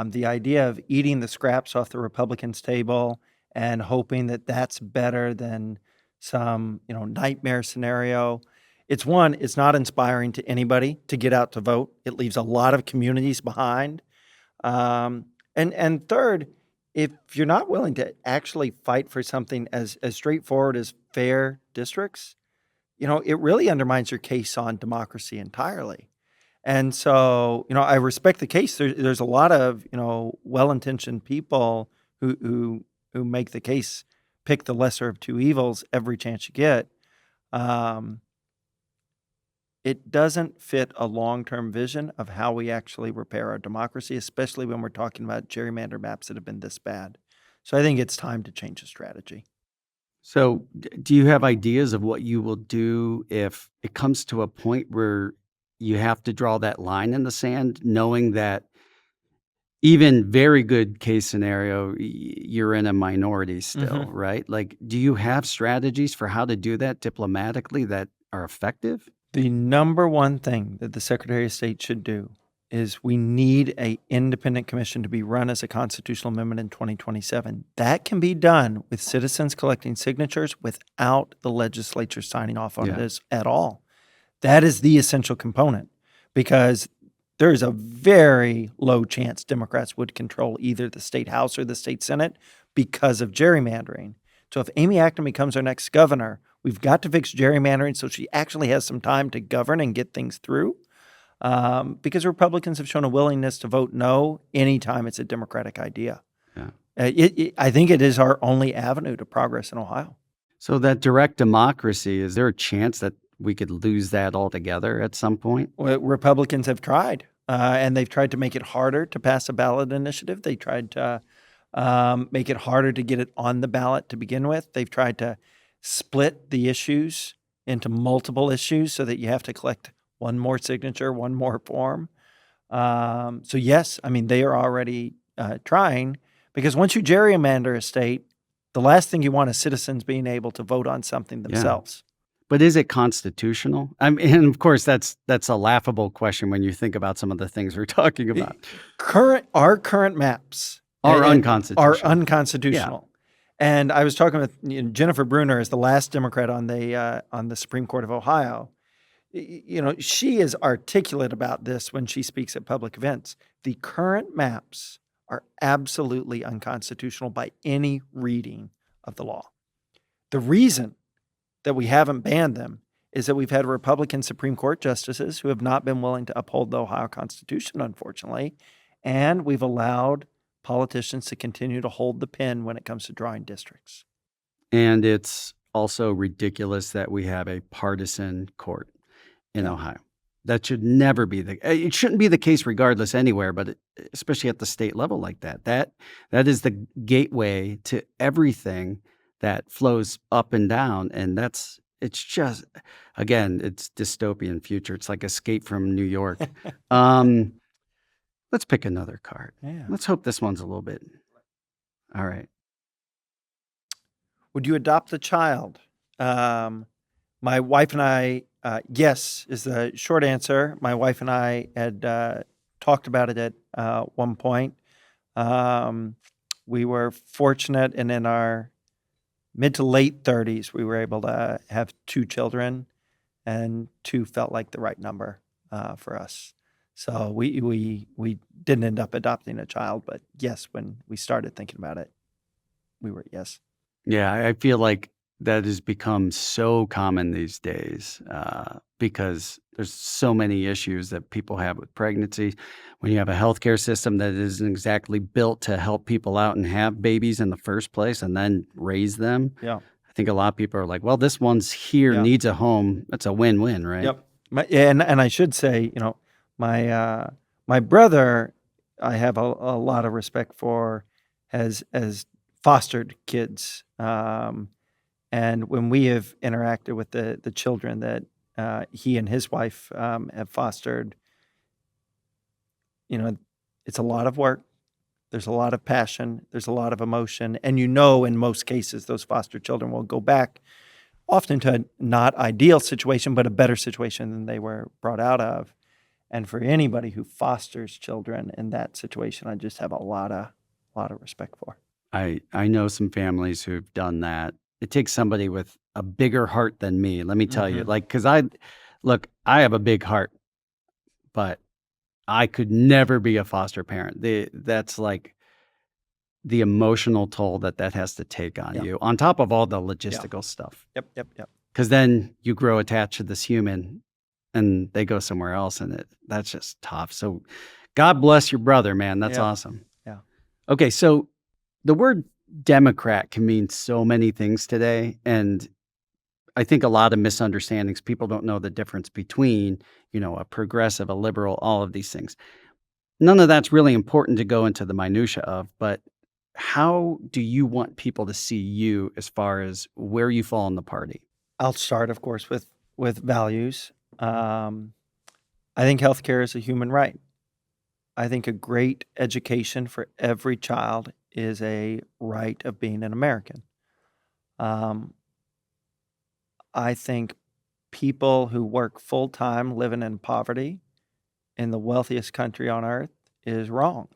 The idea of eating the scraps off the Republicans' table and hoping that that's better than some, nightmare scenario. It's not inspiring to anybody to get out to vote. It leaves a lot of communities behind. And third, if you're not willing to actually fight for something as straightforward as fair districts, it really undermines your case on democracy entirely. And so, I respect the case. There's a lot of, well-intentioned people who make the case, pick the lesser of two evils every chance you get. It doesn't fit a long-term vision of how we actually repair our democracy, especially when we're talking about gerrymander maps that have been this bad. So I think it's time to change the strategy. So do you have ideas of what you will do if it comes to a point where you have to draw that line in the sand, knowing that even very good case scenario, you're in a minority still, right? Like, do you have strategies for how to do that diplomatically that are effective? The number one thing that the Secretary of State should do is we need an independent commission to be run as a constitutional amendment in 2027. That can be done with citizens collecting signatures without the legislature signing off on it at all. That is the essential component, because there is a very low chance Democrats would control either the state House or the state Senate because of gerrymandering. So if Amy Acton becomes our next governor, we've got to fix gerrymandering so she actually has some time to govern and get things through. Because Republicans have shown a willingness to vote no anytime it's a Democratic idea. Yeah. I think it is our only avenue to progress in Ohio. So that direct democracy, is there a chance that we could lose that altogether at some point? Well, Republicans have tried, and they've tried to make it harder to pass a ballot initiative. They tried to make it harder to get it on the ballot to begin with. They've tried to split the issues into multiple issues so that you have to collect one more signature, one more form. So yes, I mean, they are already trying, because once you gerrymander a state, the last thing you want is citizens being able to vote on something themselves. But is it constitutional? I mean, and of course, that's a laughable question when you think about some of the things we're talking about. Our current maps are unconstitutional. Yeah. And I was talking with Jennifer Brunner, is the last Democrat on the Supreme Court of Ohio. She is articulate about this when she speaks at public events. The current maps are absolutely unconstitutional by any reading of the law. The reason that we haven't banned them is that we've had Republican Supreme Court justices who have not been willing to uphold the Ohio Constitution, unfortunately, and we've allowed politicians to continue to hold the pen when it comes to drawing districts. And it's also ridiculous that we have a partisan court in Yeah. Ohio. That should never be it shouldn't be the case regardless anywhere, but especially at the state level like that. That is the gateway to everything that flows up and down, and it's just again, it's dystopian future. It's like Escape from New York. Um, let's pick another card. Yeah. Let's hope this one's a little bit. All right. Would you adopt a child? My wife and I, yes, is the short answer. My wife and I had talked about it at one point. We were fortunate, and in our mid to late 30s, we were able to have 2 children, and 2 felt like the right number for us. So we didn't end up adopting a child, but yes, when we started thinking about it, we were yes. Yeah, I feel like that has become so common these days because there's so many issues that people have with pregnancy. When you have a healthcare system that isn't exactly built to help people out and have babies in the first place and then raise them, Yeah. I think a lot of people are like, well, this one's here, Yeah. needs a home. That's a win-win, right? Yep. And I should say, my brother, I have a lot of respect for, has fostered kids, and when we have interacted with the children that he and his wife have fostered, it's a lot of work. There's a lot of passion. There's a lot of emotion, and in most cases, those foster children will go back often to a not ideal situation, but a better situation than they were brought out of. And for anybody who fosters children in that situation, I just have a lot of respect for. I know some families who've done that. It takes somebody with a bigger heart than me, let me tell you. Mhm. Like, because I have a big heart, but I could never be a foster parent. That's like the emotional toll that has to take on Yeah. you, on top of all the logistical stuff. Yep. Because then you grow attached to this human and they go somewhere else, and that's just tough. So God bless your brother, man. That's Yeah. awesome. Yeah. Okay, so the word Democrat can mean so many things today, and I think a lot of misunderstandings. People don't know the difference between, a progressive, a liberal, all of these things. None of that's really important to go into the minutia of, but how do you want people to see you as far as where you fall in the party? I'll start, of course, with values. I think healthcare is a human right. I think a great education for every child is a right of being an American. I think people who work full time living in poverty in the wealthiest country on earth is wrong.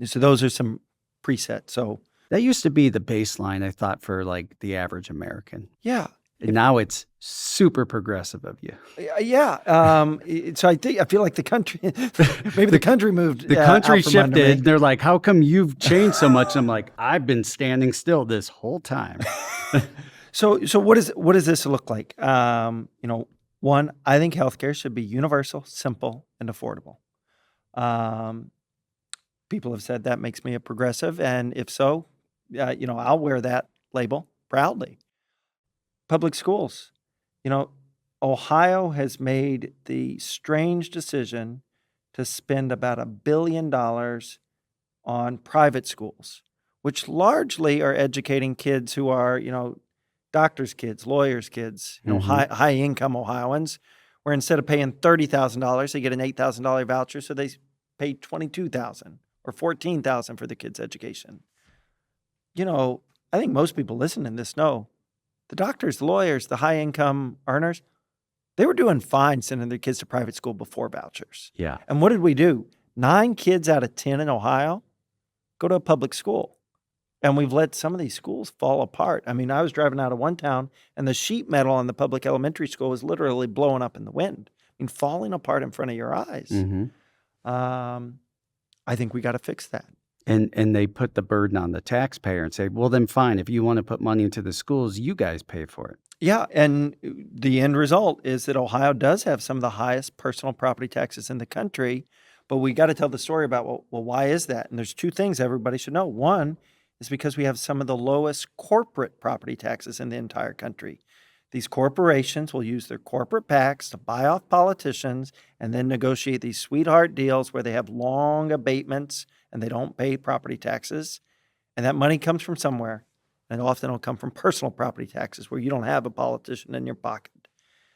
So those are some presets. So That used to be the baseline, I thought, for like the average American. yeah, And now it's super progressive of you. yeah. So I feel like the country, maybe the country moved. The country out from under me. shifted. They're like, how come you've changed so much? I'm like, I've been standing still this whole time. So what does this look like? One, I think healthcare should be universal, simple, and affordable. People have said that makes me a progressive, and if so, I'll wear that label proudly. Public schools, Ohio has made the strange decision to spend about $1 billion on private schools, which largely are educating kids who are, doctors' kids, lawyers' kids, high income Ohioans, where instead of paying $30,000, they get an $8,000 voucher, so they pay $22,000 or $14,000 for the kids' education. I think most people listening to this know the doctors, the lawyers, the high income earners, they were doing fine sending their kids to private school before vouchers. Yeah. And what did we do? 9 kids out of 10 in Ohio go to a public school. And we've let some of these schools fall apart. I mean, I was driving out of one town, and the sheet metal on the public elementary school was literally blowing up in the wind. I mean, falling apart in front of your eyes. Mm-hmm. I think we got to fix that. And they put the burden on the taxpayer and say, well, then fine. If you want to put money into the schools, you guys pay for it. Yeah, and the end result is that Ohio does have some of the highest personal property taxes in the country, but we got to tell the story about, well, why is that? And there's 2 things everybody should know. One is because we have some of the lowest corporate property taxes in the entire country. These corporations will use their corporate PACs to buy off politicians and then negotiate these sweetheart deals where they have long abatements and they don't pay property taxes. And that money comes from somewhere. And often it'll come from personal property taxes where you don't have a politician in your pocket.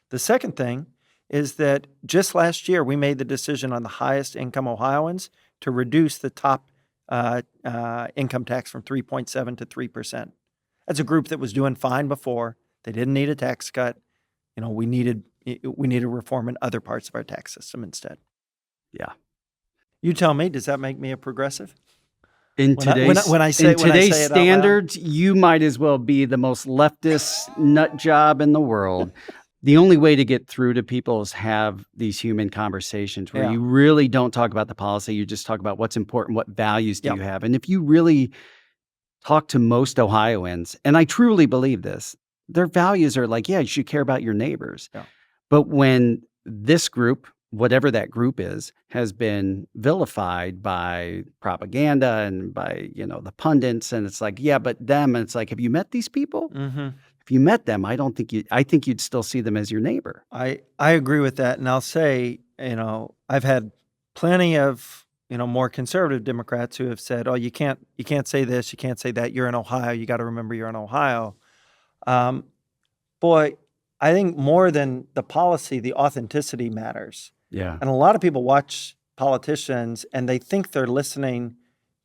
The second thing is that just last year, we made the decision on the highest income Ohioans to reduce the top income tax from 3.7 to 3%. That's a group that was doing fine before. They didn't need a tax cut. We needed reform in other parts of our tax system instead. Yeah. You tell me, does that make me a progressive? In today's standards, you might as well be the most leftist nut job in the world. The only way to get through to people is have these human conversations where you really don't talk about the policy. You just talk about what's important, what values do you have. And if you really talk to most Ohioans, and I truly believe this, their values are like, yeah, you should care about your neighbors. Yeah. But when this group, whatever that group is, has been vilified by propaganda and by, the pundits, and it's like, yeah, but them, and it's like, have you met these people? Mm-hmm. If you met them, I think you'd still see them as your neighbor. I agree with that. And I'll say, I've had plenty of, more conservative Democrats who have said, oh, you can't say this, you can't say that. You're in Ohio. You got to remember you're in Ohio. Boy, I think more than the policy, the authenticity matters. Yeah. And a lot of people watch politicians and they think they're listening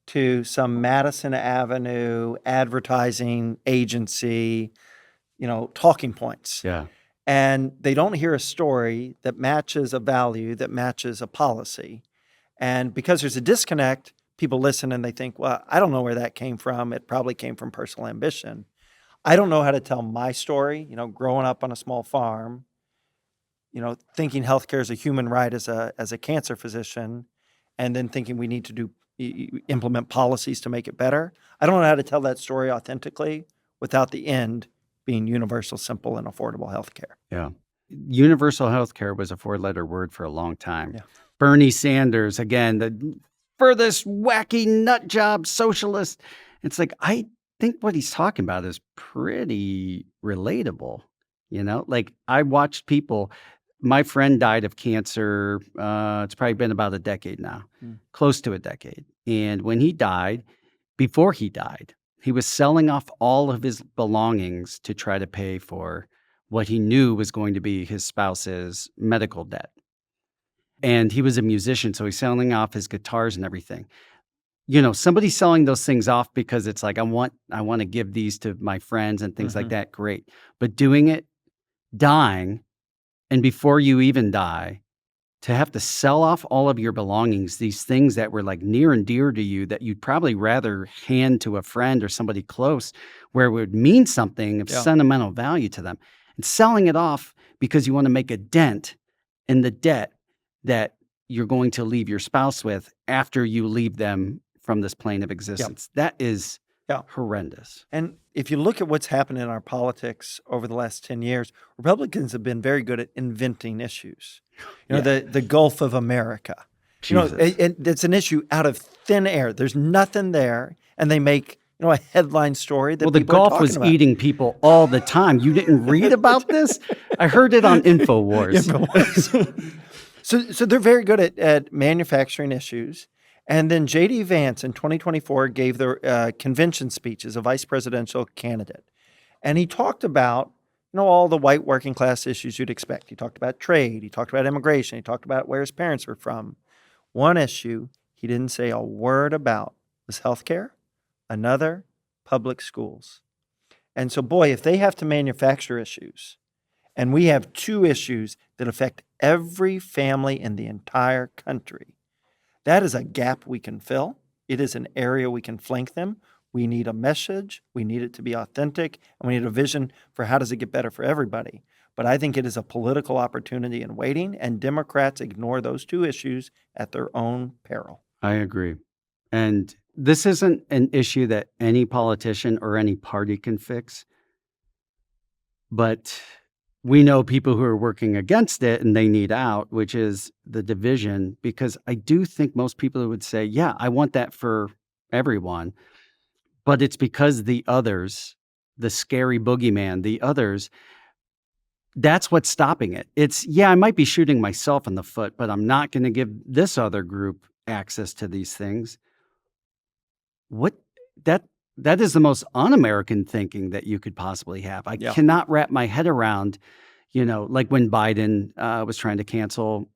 to some Madison Avenue advertising agency, talking points. Yeah. And they don't hear a story that matches a value, that matches a policy. And because there's a disconnect, people listen and they think, well, I don't know where that came from. It probably came from personal ambition. I don't know how to tell my story, growing up on a small farm, thinking healthcare is a human right as a cancer physician, and then thinking we need to implement policies to make it better. I don't know how to tell that story authentically without the end being universal, simple, and affordable healthcare. Yeah. Universal healthcare was a 4-letter word for a long time. Yeah. Bernie Sanders, again, the furthest wacky nut job socialist. It's like, I think what he's talking about is pretty relatable. Like I watched people, my friend died of cancer. It's probably been about a decade now, close to a decade. And when he died, before he died, he was selling off all of his belongings to try to pay for what he knew was going to be his spouse's medical debt. And he was a musician, so he's selling off his guitars and everything. Somebody's selling those things off because it's like, I want to give these to my friends and things like that. Great. But doing it, dying, and before you even die, to have to sell off all of your belongings, these things that were like near and dear to you that you'd probably rather hand to a friend or somebody close where it would mean something of sentimental value to them, and selling it off because you want to make a dent in the debt that you're going to leave your spouse with after you leave them from this plane of existence. That is horrendous. And if you look at what's happened in our politics over the last 10 years, Republicans have been very good at inventing issues. The Gulf of America. It's an issue out of thin air. There's nothing there, and they make a headline story that the Gulf was eating people all the time. You didn't read about this? I heard it on InfoWars. So they're very good at manufacturing issues. And then J.D. Vance in 2024 gave the convention speech as a vice presidential candidate. And he talked about, all the white working class issues you'd expect. He talked about trade. He talked about immigration. He talked about where his parents were from. One issue he didn't say a word about was healthcare. Another, public schools. And so, boy, if they have to manufacture issues, and we have 2 issues that affect every family in the entire country, that is a gap we can fill. It is an area we can flank them. We need a message. We need it to be authentic. And we need a vision for how does it get better for everybody. But I think it is a political opportunity in waiting, and Democrats ignore those 2 issues at their own peril. I agree. And this isn't an issue that any politician or any party can fix. But we know people who are working against it and they need out, which is the division, because I do think most people would say, yeah, I want that for everyone. but it's because the others, the scary boogeyman, the others, that's what's stopping it. It's, yeah, I might be shooting myself in the foot, but I'm not going to give this other group access to these things. What that that is the most un-American thinking that you could possibly have. I Yeah. cannot wrap my head around, like when Biden was trying to cancel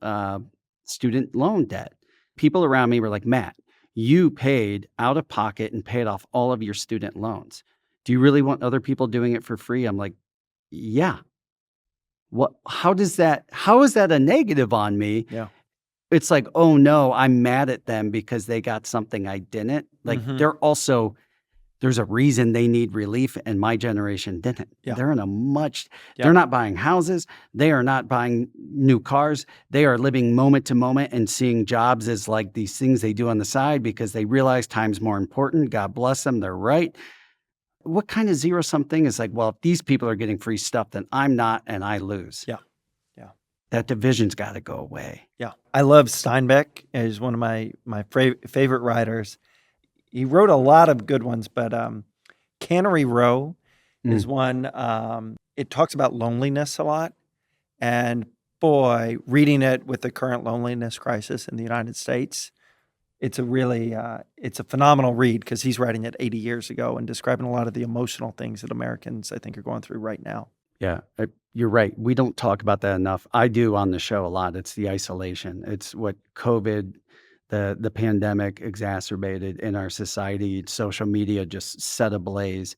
student loan debt. People around me were like, Matt, you paid out of pocket and paid off all of your student loans. Do you really want other people doing it for free? I'm like, yeah. How is that a negative on me? Yeah. It's like, oh no, I'm mad at them because they got something I didn't. Like Mhm. there's a reason they need relief and my generation didn't. Yeah. They're in a much, Yeah. they're not buying houses. They are not buying new cars. They are living moment to moment and seeing jobs as like these things they do on the side because they realize time's more important. God bless them. They're right. What kind of zero-sum thing is like, well, if these people are getting free stuff, then I'm not and I lose. Yeah. Yeah. That division's got to go away. Yeah. I love Steinbeck. He's one of my favorite writers. He wrote a lot of good ones, but Cannery Row is one. It talks about loneliness a lot. And boy, reading it with the current loneliness crisis in the United States, it's a really, it's a phenomenal read because he's writing it 80 years ago and describing a lot of the emotional things that Americans, I think, are going through right now. Yeah, you're right. We don't talk about that enough. I do on the show a lot. It's the isolation. It's what COVID, the pandemic exacerbated in our society. Social media just set ablaze.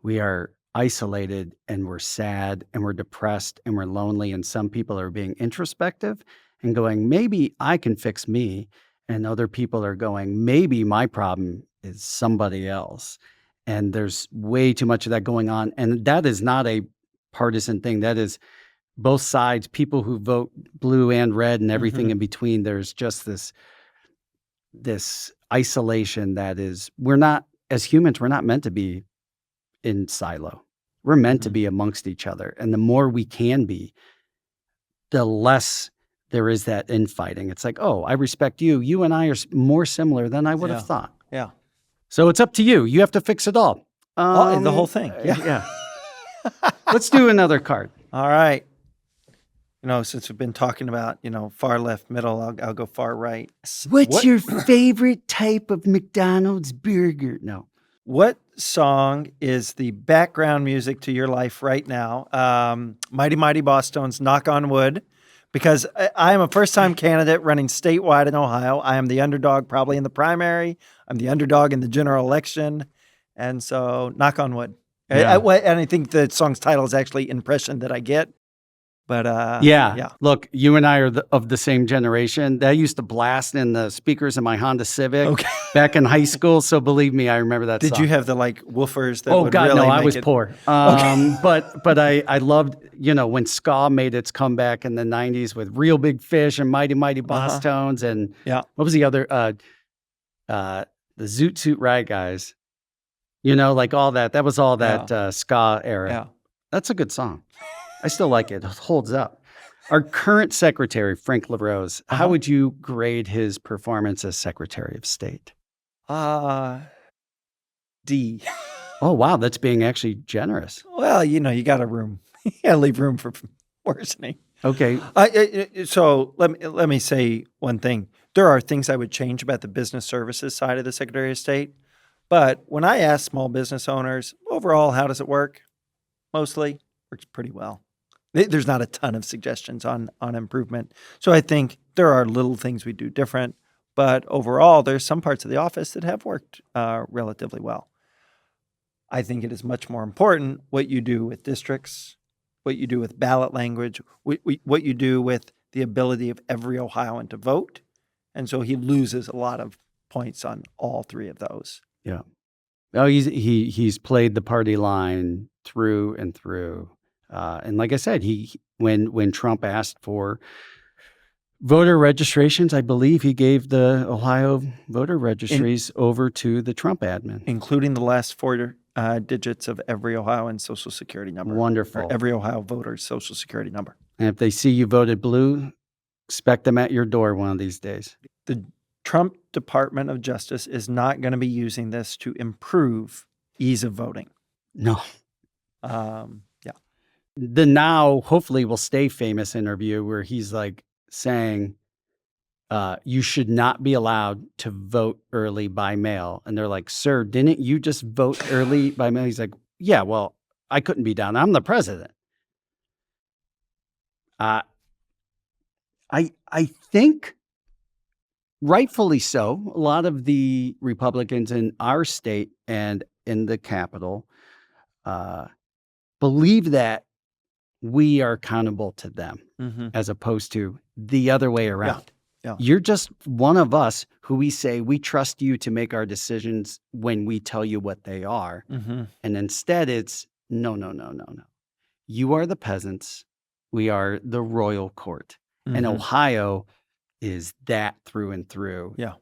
We are isolated and we're sad and we're depressed and we're lonely. And some people are being introspective and going, maybe I can fix me. And other people are going, maybe my problem is somebody else. And there's way too much of that going on. And that is not a partisan thing. That is both sides, people who vote blue and red and everything in between. There's just this isolation that is, as humans, we're not meant to be in silo. We're meant to be amongst each other. And the more we can be, the less there is that infighting. It's like, oh, I respect you. You and I are more similar than I would have thought. Yeah. So it's up to you. You have to fix it all. The whole thing. Yeah. Let's do another card. All right. Since we've been talking about, far left, middle, I'll go far right. What's your favorite type of McDonald's burger? No. What song is the background music to your life right now? Mighty Mighty Bosstones, Knock on Wood, because I am a first-time candidate running statewide in Ohio. I am the underdog probably in the primary. I'm the underdog in the general election. And so, Knock on Wood. Yeah. And I think the song's title is actually Impression That I Get. But yeah. Look, you and I are of the same generation. That used to blast in the speakers in my Honda Civic back in high school. So believe me, I remember that song. Did you have the woofers that Oh would God, really no, I make was it... poor. But I loved, when ska made its comeback in the 90s with Real Big Fish and Mighty Mighty Bosstones and what was the other, the Zoot Suit Ride Guys. Like all that. That was all that ska era. Yeah. That's a good song. I still like it. It holds up. Our current secretary, Frank LaRose, how would you grade his performance as Secretary of State? D. Oh, wow. That's being actually generous. Well, you got to leave room for worsening. Okay. So let me say one thing. There are things I would change about the business services side of the Secretary of State. But when I ask small business owners, overall, how does it work? Mostly works pretty well. There's not a ton of suggestions on improvement. So I think there are little things we do different, but overall, there's some parts of the office that have worked relatively well. I think it is much more important what you do with districts, what you do with ballot language, what you do with the ability of every Ohioan to vote. And so he loses a lot of points on all three of those. Yeah. Oh, he's played the party line through and through. And like I said, when Trump asked for voter registrations, I believe he gave the Ohio voter registries over to the Trump admin. Including the last four digits of every Ohioan Social Security number. Wonderful. Or every Ohio voter's Social Security number. And if they see you voted blue, expect them at your door one of these days. The Trump Department of Justice is not going to be using this to improve ease of voting. No. Yeah. The now hopefully will stay famous interview where he's like saying, you should not be allowed to vote early by mail. And they're like, sir, didn't you just vote early by mail? He's like, yeah, well, I couldn't be down. I'm the president. I think rightfully so. A lot of the Republicans in our state and in the Capitol believe that we are accountable to them as opposed to the other way around. Yeah. You're just one of us who we say we trust you to make our decisions when we tell you what they are. And instead it's no. You are the peasants. We are the royal court. And Ohio is that through and through. Yeah.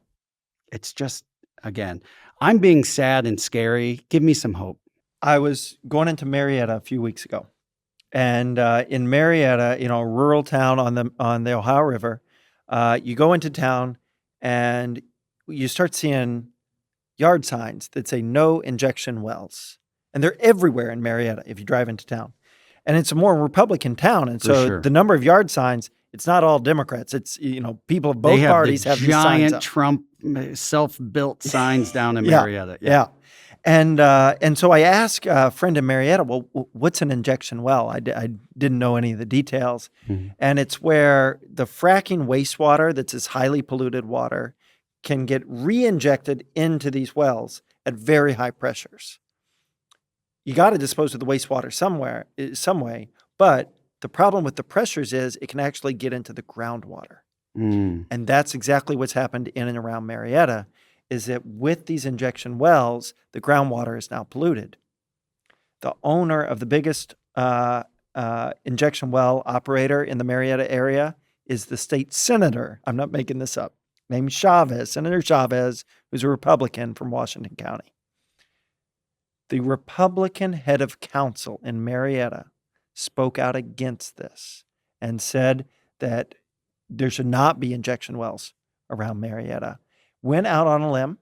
It's just, again, I'm being sad and scary. Give me some hope. I was going into Marietta a few weeks ago. And in Marietta, a rural town on the Ohio River, you go into town and you start seeing yard signs that say no injection wells. And they're everywhere in Marietta if you drive into town. And it's a more Republican town. And so the number of yard signs, it's not all Democrats. It's, people of both parties have these signs up. Giant Trump self-built signs down in Marietta. Yeah. And so I asked a friend in Marietta, well, what's an injection well? I didn't know any of the details. And it's where the fracking wastewater that's this highly polluted water can get re-injected into these wells at very high pressures. You got to dispose of the wastewater some way, but the problem with the pressures is it can actually get into the groundwater. And that's exactly what's happened in and around Marietta, is that with these injection wells, the groundwater is now polluted. The owner of the biggest injection well operator in the Marietta area is the state senator, I'm not making this up, named Chavez, Senator Chavez, who's a Republican from Washington County. The Republican head of council in Marietta spoke out against this and said that there should not be injection wells around Marietta. Went out on a limb,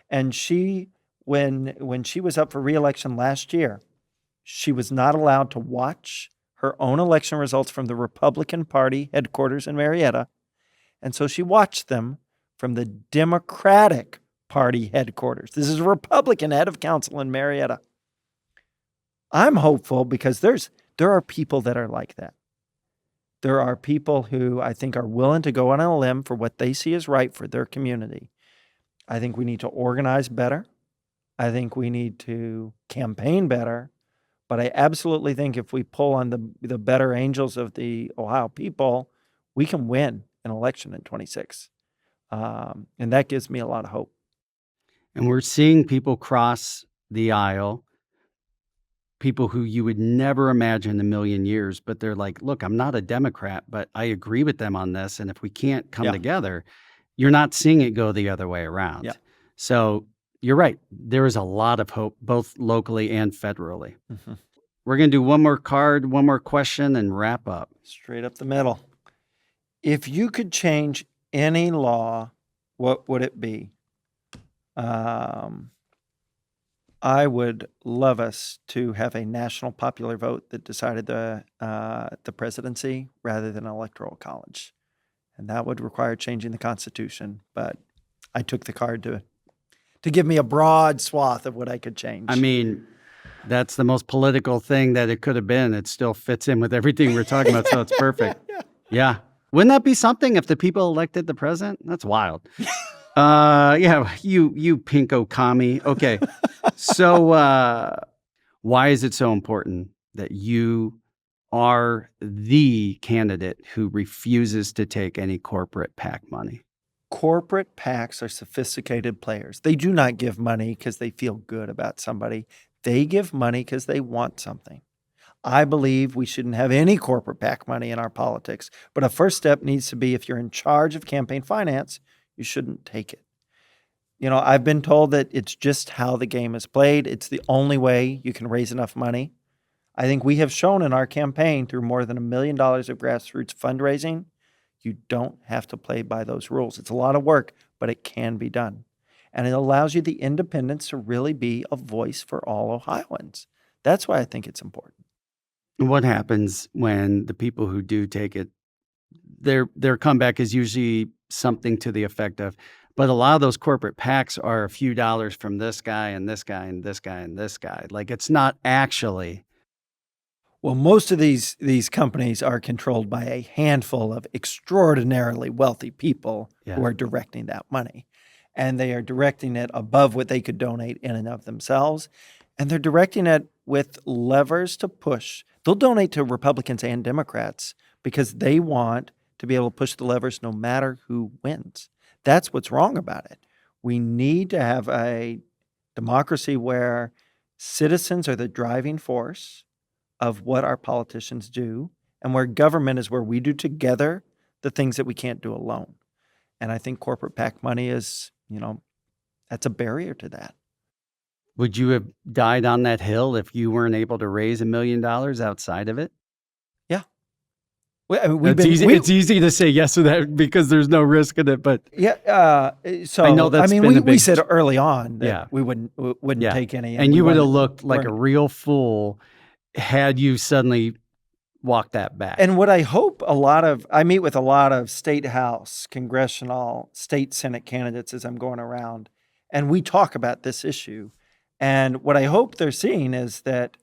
and she, when she was up for re-election last year, she was not allowed to watch her own election results from the Republican Party headquarters in Marietta, and so she watched them from the Democratic Party headquarters. This is a Republican head of council in Marietta. I'm hopeful because there are people that are like that. There are people who I think are willing to go on a limb for what they see as right for their community. I think we need to organize better. I think we need to campaign better. But I absolutely think if we pull on the better angels of the Ohio people, we can win an election in 26. And that gives me a lot of hope. And we're seeing people cross the aisle, people who you would never imagine in a million years, but they're like, look, I'm not a Democrat, but I agree with them on this. And if we can't come together, you're not seeing it go the other way around. So you're right. There is a lot of hope, both locally and federally. We're going to do one more card, one more question, and wrap up. Straight up the middle. If you could change any law, what would it be? I would love us to have a national popular vote that decided the presidency rather than an electoral college. And that would require changing the Constitution. But I took the card to give me a broad swath of what I could change. I mean, that's the most political thing that it could have been. It still fits in with everything we're talking about, so it's perfect. Yeah. Wouldn't that be something if the people elected the president? That's wild. You pinko commie. Okay. So why is it so important that you are the candidate who refuses to take any corporate PAC money? Corporate PACs are sophisticated players. They do not give money because they feel good about somebody. They give money because they want something. I believe we shouldn't have any corporate PAC money in our politics, but a first step needs to be if you're in charge of campaign finance, you shouldn't take it. I've been told that it's just how the game is played. It's the only way you can raise enough money. I think we have shown in our campaign through more than $1 million of grassroots fundraising, you don't have to play by those rules. It's a lot of work, but it can be done. and it allows you the independence to really be a voice for all Ohioans. That's why I think it's important. What happens when the people who do take it, their comeback is usually something to the effect of, but a lot of those corporate PACs are a few dollars from this guy and this guy and this guy and this guy. Like, it's not actually. Well, most of these companies are controlled by a handful of extraordinarily wealthy people who are directing that money. And they are directing it above what they could donate in and of themselves. And they're directing it with levers to push. They'll donate to Republicans and Democrats because they want to be able to push the levers no matter who wins. That's what's wrong about it. We need to have a democracy where citizens are the driving force of what our politicians do, and where government is where we do together the things that we can't do alone. And I think corporate PAC money is, that's a barrier to that. Would you have died on that hill if you weren't able to raise $1 million outside of it? Yeah. Well, I mean, it's easy to say yes to that because there's no risk in it, but so I know that's we said early on that Yeah. we wouldn't take any, and you would have looked like a real fool had you suddenly walked that back. And what I hope I meet with a lot of state house, congressional, state Senate candidates as I'm going around, and we talk about this issue. And what I hope they're seeing is that,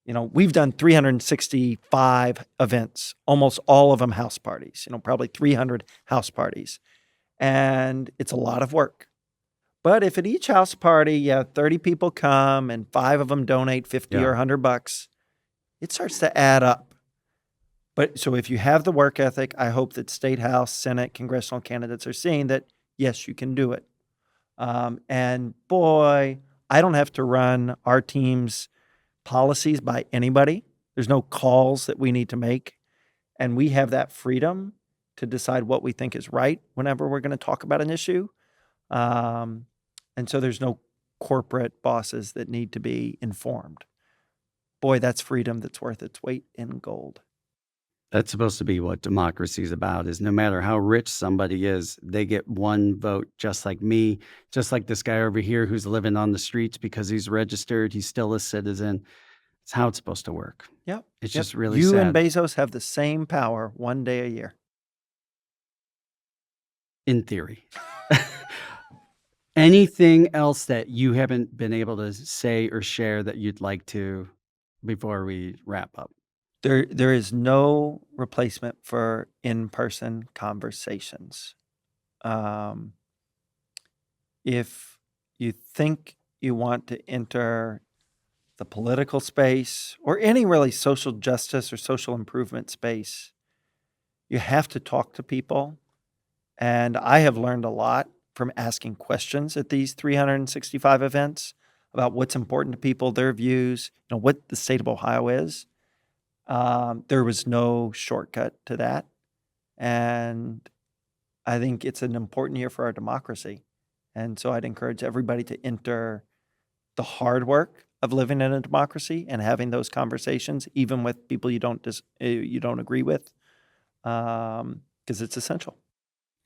we've done 365 events, almost all of them house parties, probably 300 house parties. And it's a lot of work. But if at each house party, 30 people come and 5 of them donate 50 or $100, it starts to add up. But so if you have the work ethic, I hope that state house, Senate, congressional candidates are seeing that, yes, you can do it. And boy, I don't have to run our team's policies by anybody. There's no calls that we need to make. And we have that freedom to decide what we think is right whenever we're going to talk about an issue. And so there's no corporate bosses that need to be informed. Boy, that's freedom that's worth its weight in gold. That's supposed to be what democracy is about, is no matter how rich somebody is, they get one vote, just like me, just like this guy over here who's living on the streets because he's registered. He's still a citizen. It's how it's supposed to work. Yep. It's just really sad. You and Bezos have the same power one day a year. In theory. Anything else that you haven't been able to say or share that you'd like to before we wrap up? There is no replacement for in-person conversations. If you think you want to enter the political space or any really social justice or social improvement space, you have to talk to people. And I have learned a lot from asking questions at these 365 events about what's important to people, their views, what the state of Ohio is. There was no shortcut to that. And I think it's an important year for our democracy. And so I'd encourage everybody to enter the hard work of living in a democracy and having those conversations, even with people you don't agree with, because it's essential.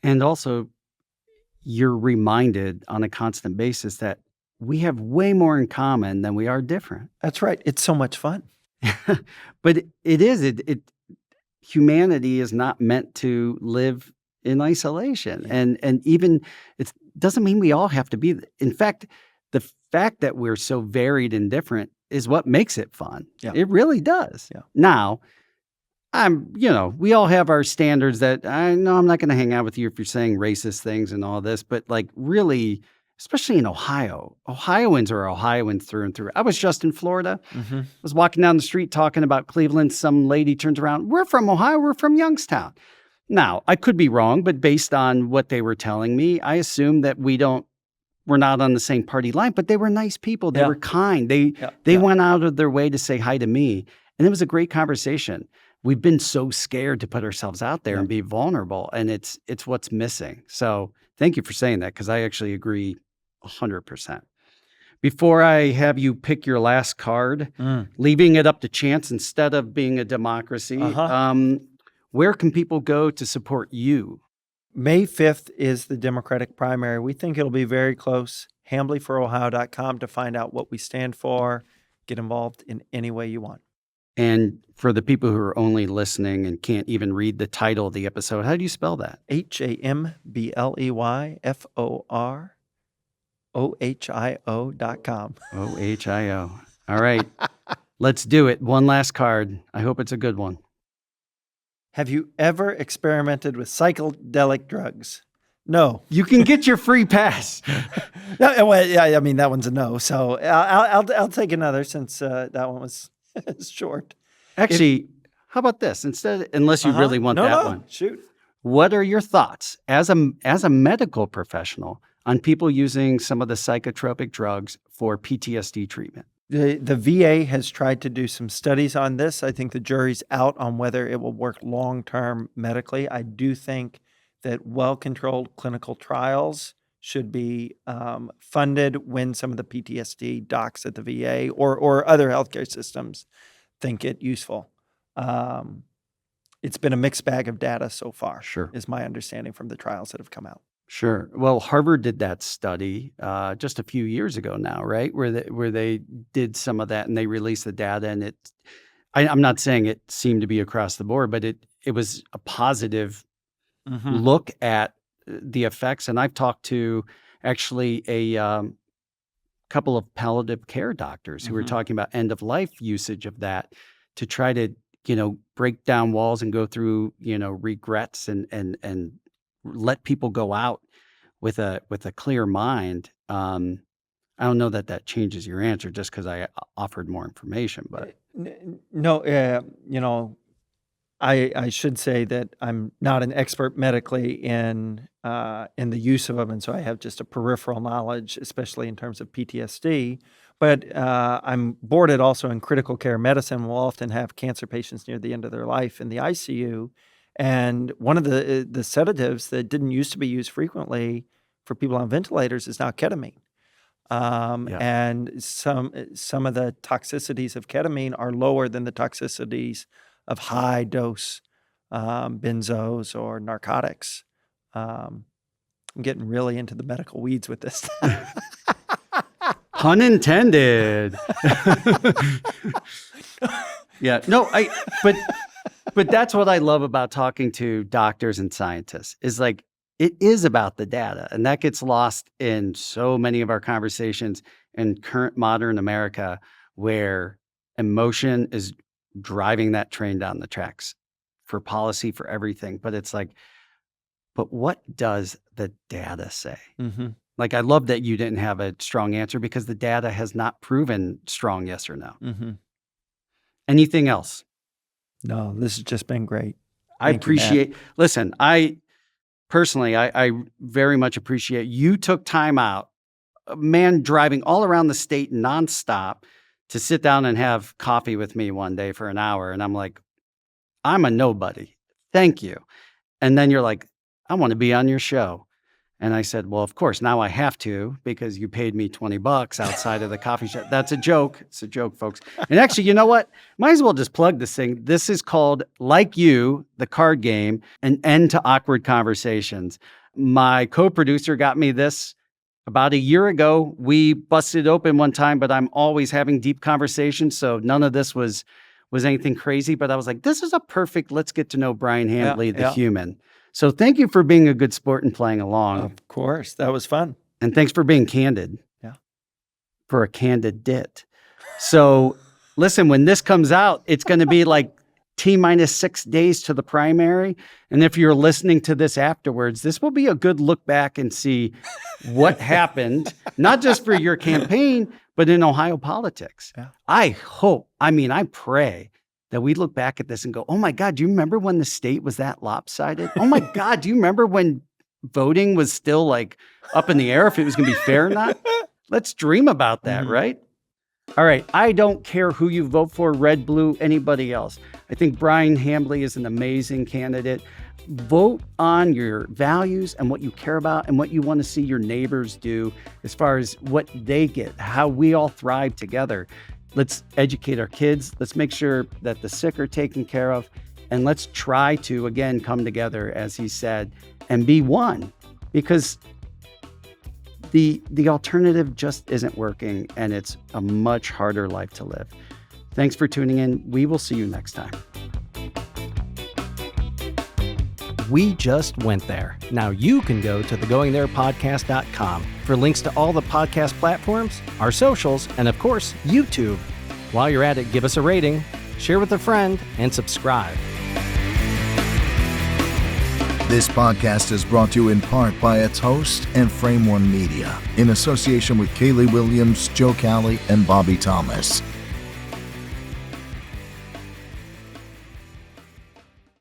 And also, you're reminded on a constant basis that we have way more in common than we are different. That's right. It's so much fun. But humanity is not meant to live in isolation. Yeah. And even it doesn't mean we all have to be. In fact, the fact that we're so varied and different is what makes it fun. Yeah. It really does. Yeah. Now, we all have our standards that I know I'm not going to hang out with you if you're saying racist things and all this, but like really, especially in Ohio, Ohioans are Ohioans through and through. I was just in Florida. Mm-hmm. I was walking down the street talking about Cleveland. Some lady turns around. We're from Ohio. We're from Youngstown. Now, I could be wrong, but based on what they were telling me, I assume that we're not on the same party line, but they were nice people. They were kind. They went out of their way to say hi to me. And it was a great conversation. We've been so scared to put ourselves out there and be vulnerable, and it's what's missing. So thank you for saying that, because I actually agree 100%. Before I have you pick your last card, leaving it up to chance instead of being a democracy, where can people go to support you? May 5th is the Democratic primary. We think it'll be very close. hambleyforohio.com to find out what we stand for. Get involved in any way you want. And for the people who are only listening and can't even read the title of the episode, how do you spell that? HAMBLEYFOROHIO.com. OHIO. All right. Let's do it. One last card. I hope it's a good one. Have you ever experimented with psychedelic drugs? No. You can get your free pass. No, well, yeah, I mean, that one's a no. So I'll take another since that one was short. Actually, how about this? Instead, unless you really want that one. Shoot. What are your thoughts as a medical professional on people using some of the psychotropic drugs for PTSD treatment? The VA has tried to do some studies on this. I think the jury's out on whether it will work long-term medically. I do think that well-controlled clinical trials should be funded when some of the PTSD docs at the VA or other healthcare systems think it useful. It's been a mixed bag of data so far, is my understanding from the trials that have come out. Sure. Well, Harvard did that study just a few years ago now, right? Where they did some of that and they released the data, and I'm not saying it seemed to be across the board, but it was a positive look at the effects. And I've talked to actually a couple of palliative care doctors who were talking about end of life usage of that to try to, break down walls and go through, regrets and let people go out with a clear mind. I don't know that changes your answer just because I offered more information, but no, I should say that I'm not an expert medically in the use of them, and so I have just a peripheral knowledge, especially in terms of PTSD. But I'm boarded also in critical care medicine. We'll often have cancer patients near the end of their life in the ICU, and one of the sedatives that didn't used to be used frequently for people on ventilators is now ketamine. And some of the toxicities of ketamine are lower than the toxicities of high dose benzos or narcotics. I'm getting really into the medical weeds with this. Pun intended. Yeah. No, but that's what I love about talking to doctors and scientists is like, it is about the data, and that gets lost in so many of our conversations in current modern America where emotion is driving that train down the tracks for policy, for everything. But it's like, but what does the data say? Like, I love that you didn't have a strong answer because the data has not proven strong yes or no. Anything else? No, this has just been great. I appreciate, listen, I very much appreciate you took time out, a man driving all around the state nonstop to sit down and have coffee with me one day for an hour. And I'm like, I'm a nobody. Thank you. And then you're like, I want to be on your show. And I said, well, of course, now I have to because you paid me $20 outside of the coffee shop. That's a joke. It's a joke, folks. And actually, you know what? Might as well just plug this thing. This is called Like You, the card game, An End to Awkward Conversations. My co-producer got me this about a year ago. We busted it open one time, but I'm always having deep conversations. So none of this was anything crazy. But I was like, this is a perfect, let's get to know Bryan Hambley, the human. So thank you for being a good sport and playing along. Of course. That was fun. And thanks for being candid. Yeah. For a candidate. So listen, when this comes out, it's going to be like T-minus 6 days to the primary. And if you're listening to this afterwards, this will be a good look back and see what happened, not just for your campaign, but in Ohio politics. Yeah. I pray that we look back at this and go, oh my God, do you remember when the state was that lopsided? Oh my God, do you remember when voting was still like up in the air if it was going to be fair or not? Let's dream about that, right? All right, I don't care who you vote for, red, blue, anybody else. I think Bryan Hambley is an amazing candidate. Vote on your values and what you care about and what you want to see your neighbors do as far as what they get, how we all thrive together. Let's educate our kids. Let's make sure that the sick are taken care of. And let's try to, again, come together, as he said, and be one. Because The alternative just isn't working, and it's a much harder life to live. Thanks for tuning in. We will see you next time. We just went there. Now you can go to thegoingtherepodcast.com for links to all the podcast platforms, our socials, and of course, YouTube. While you're at it, give us a rating, share with a friend, and subscribe. This podcast is brought to you in part by its host and Frame One Media, in association with Kaylee Williams, Joe Cowley, and Bobby Thomas.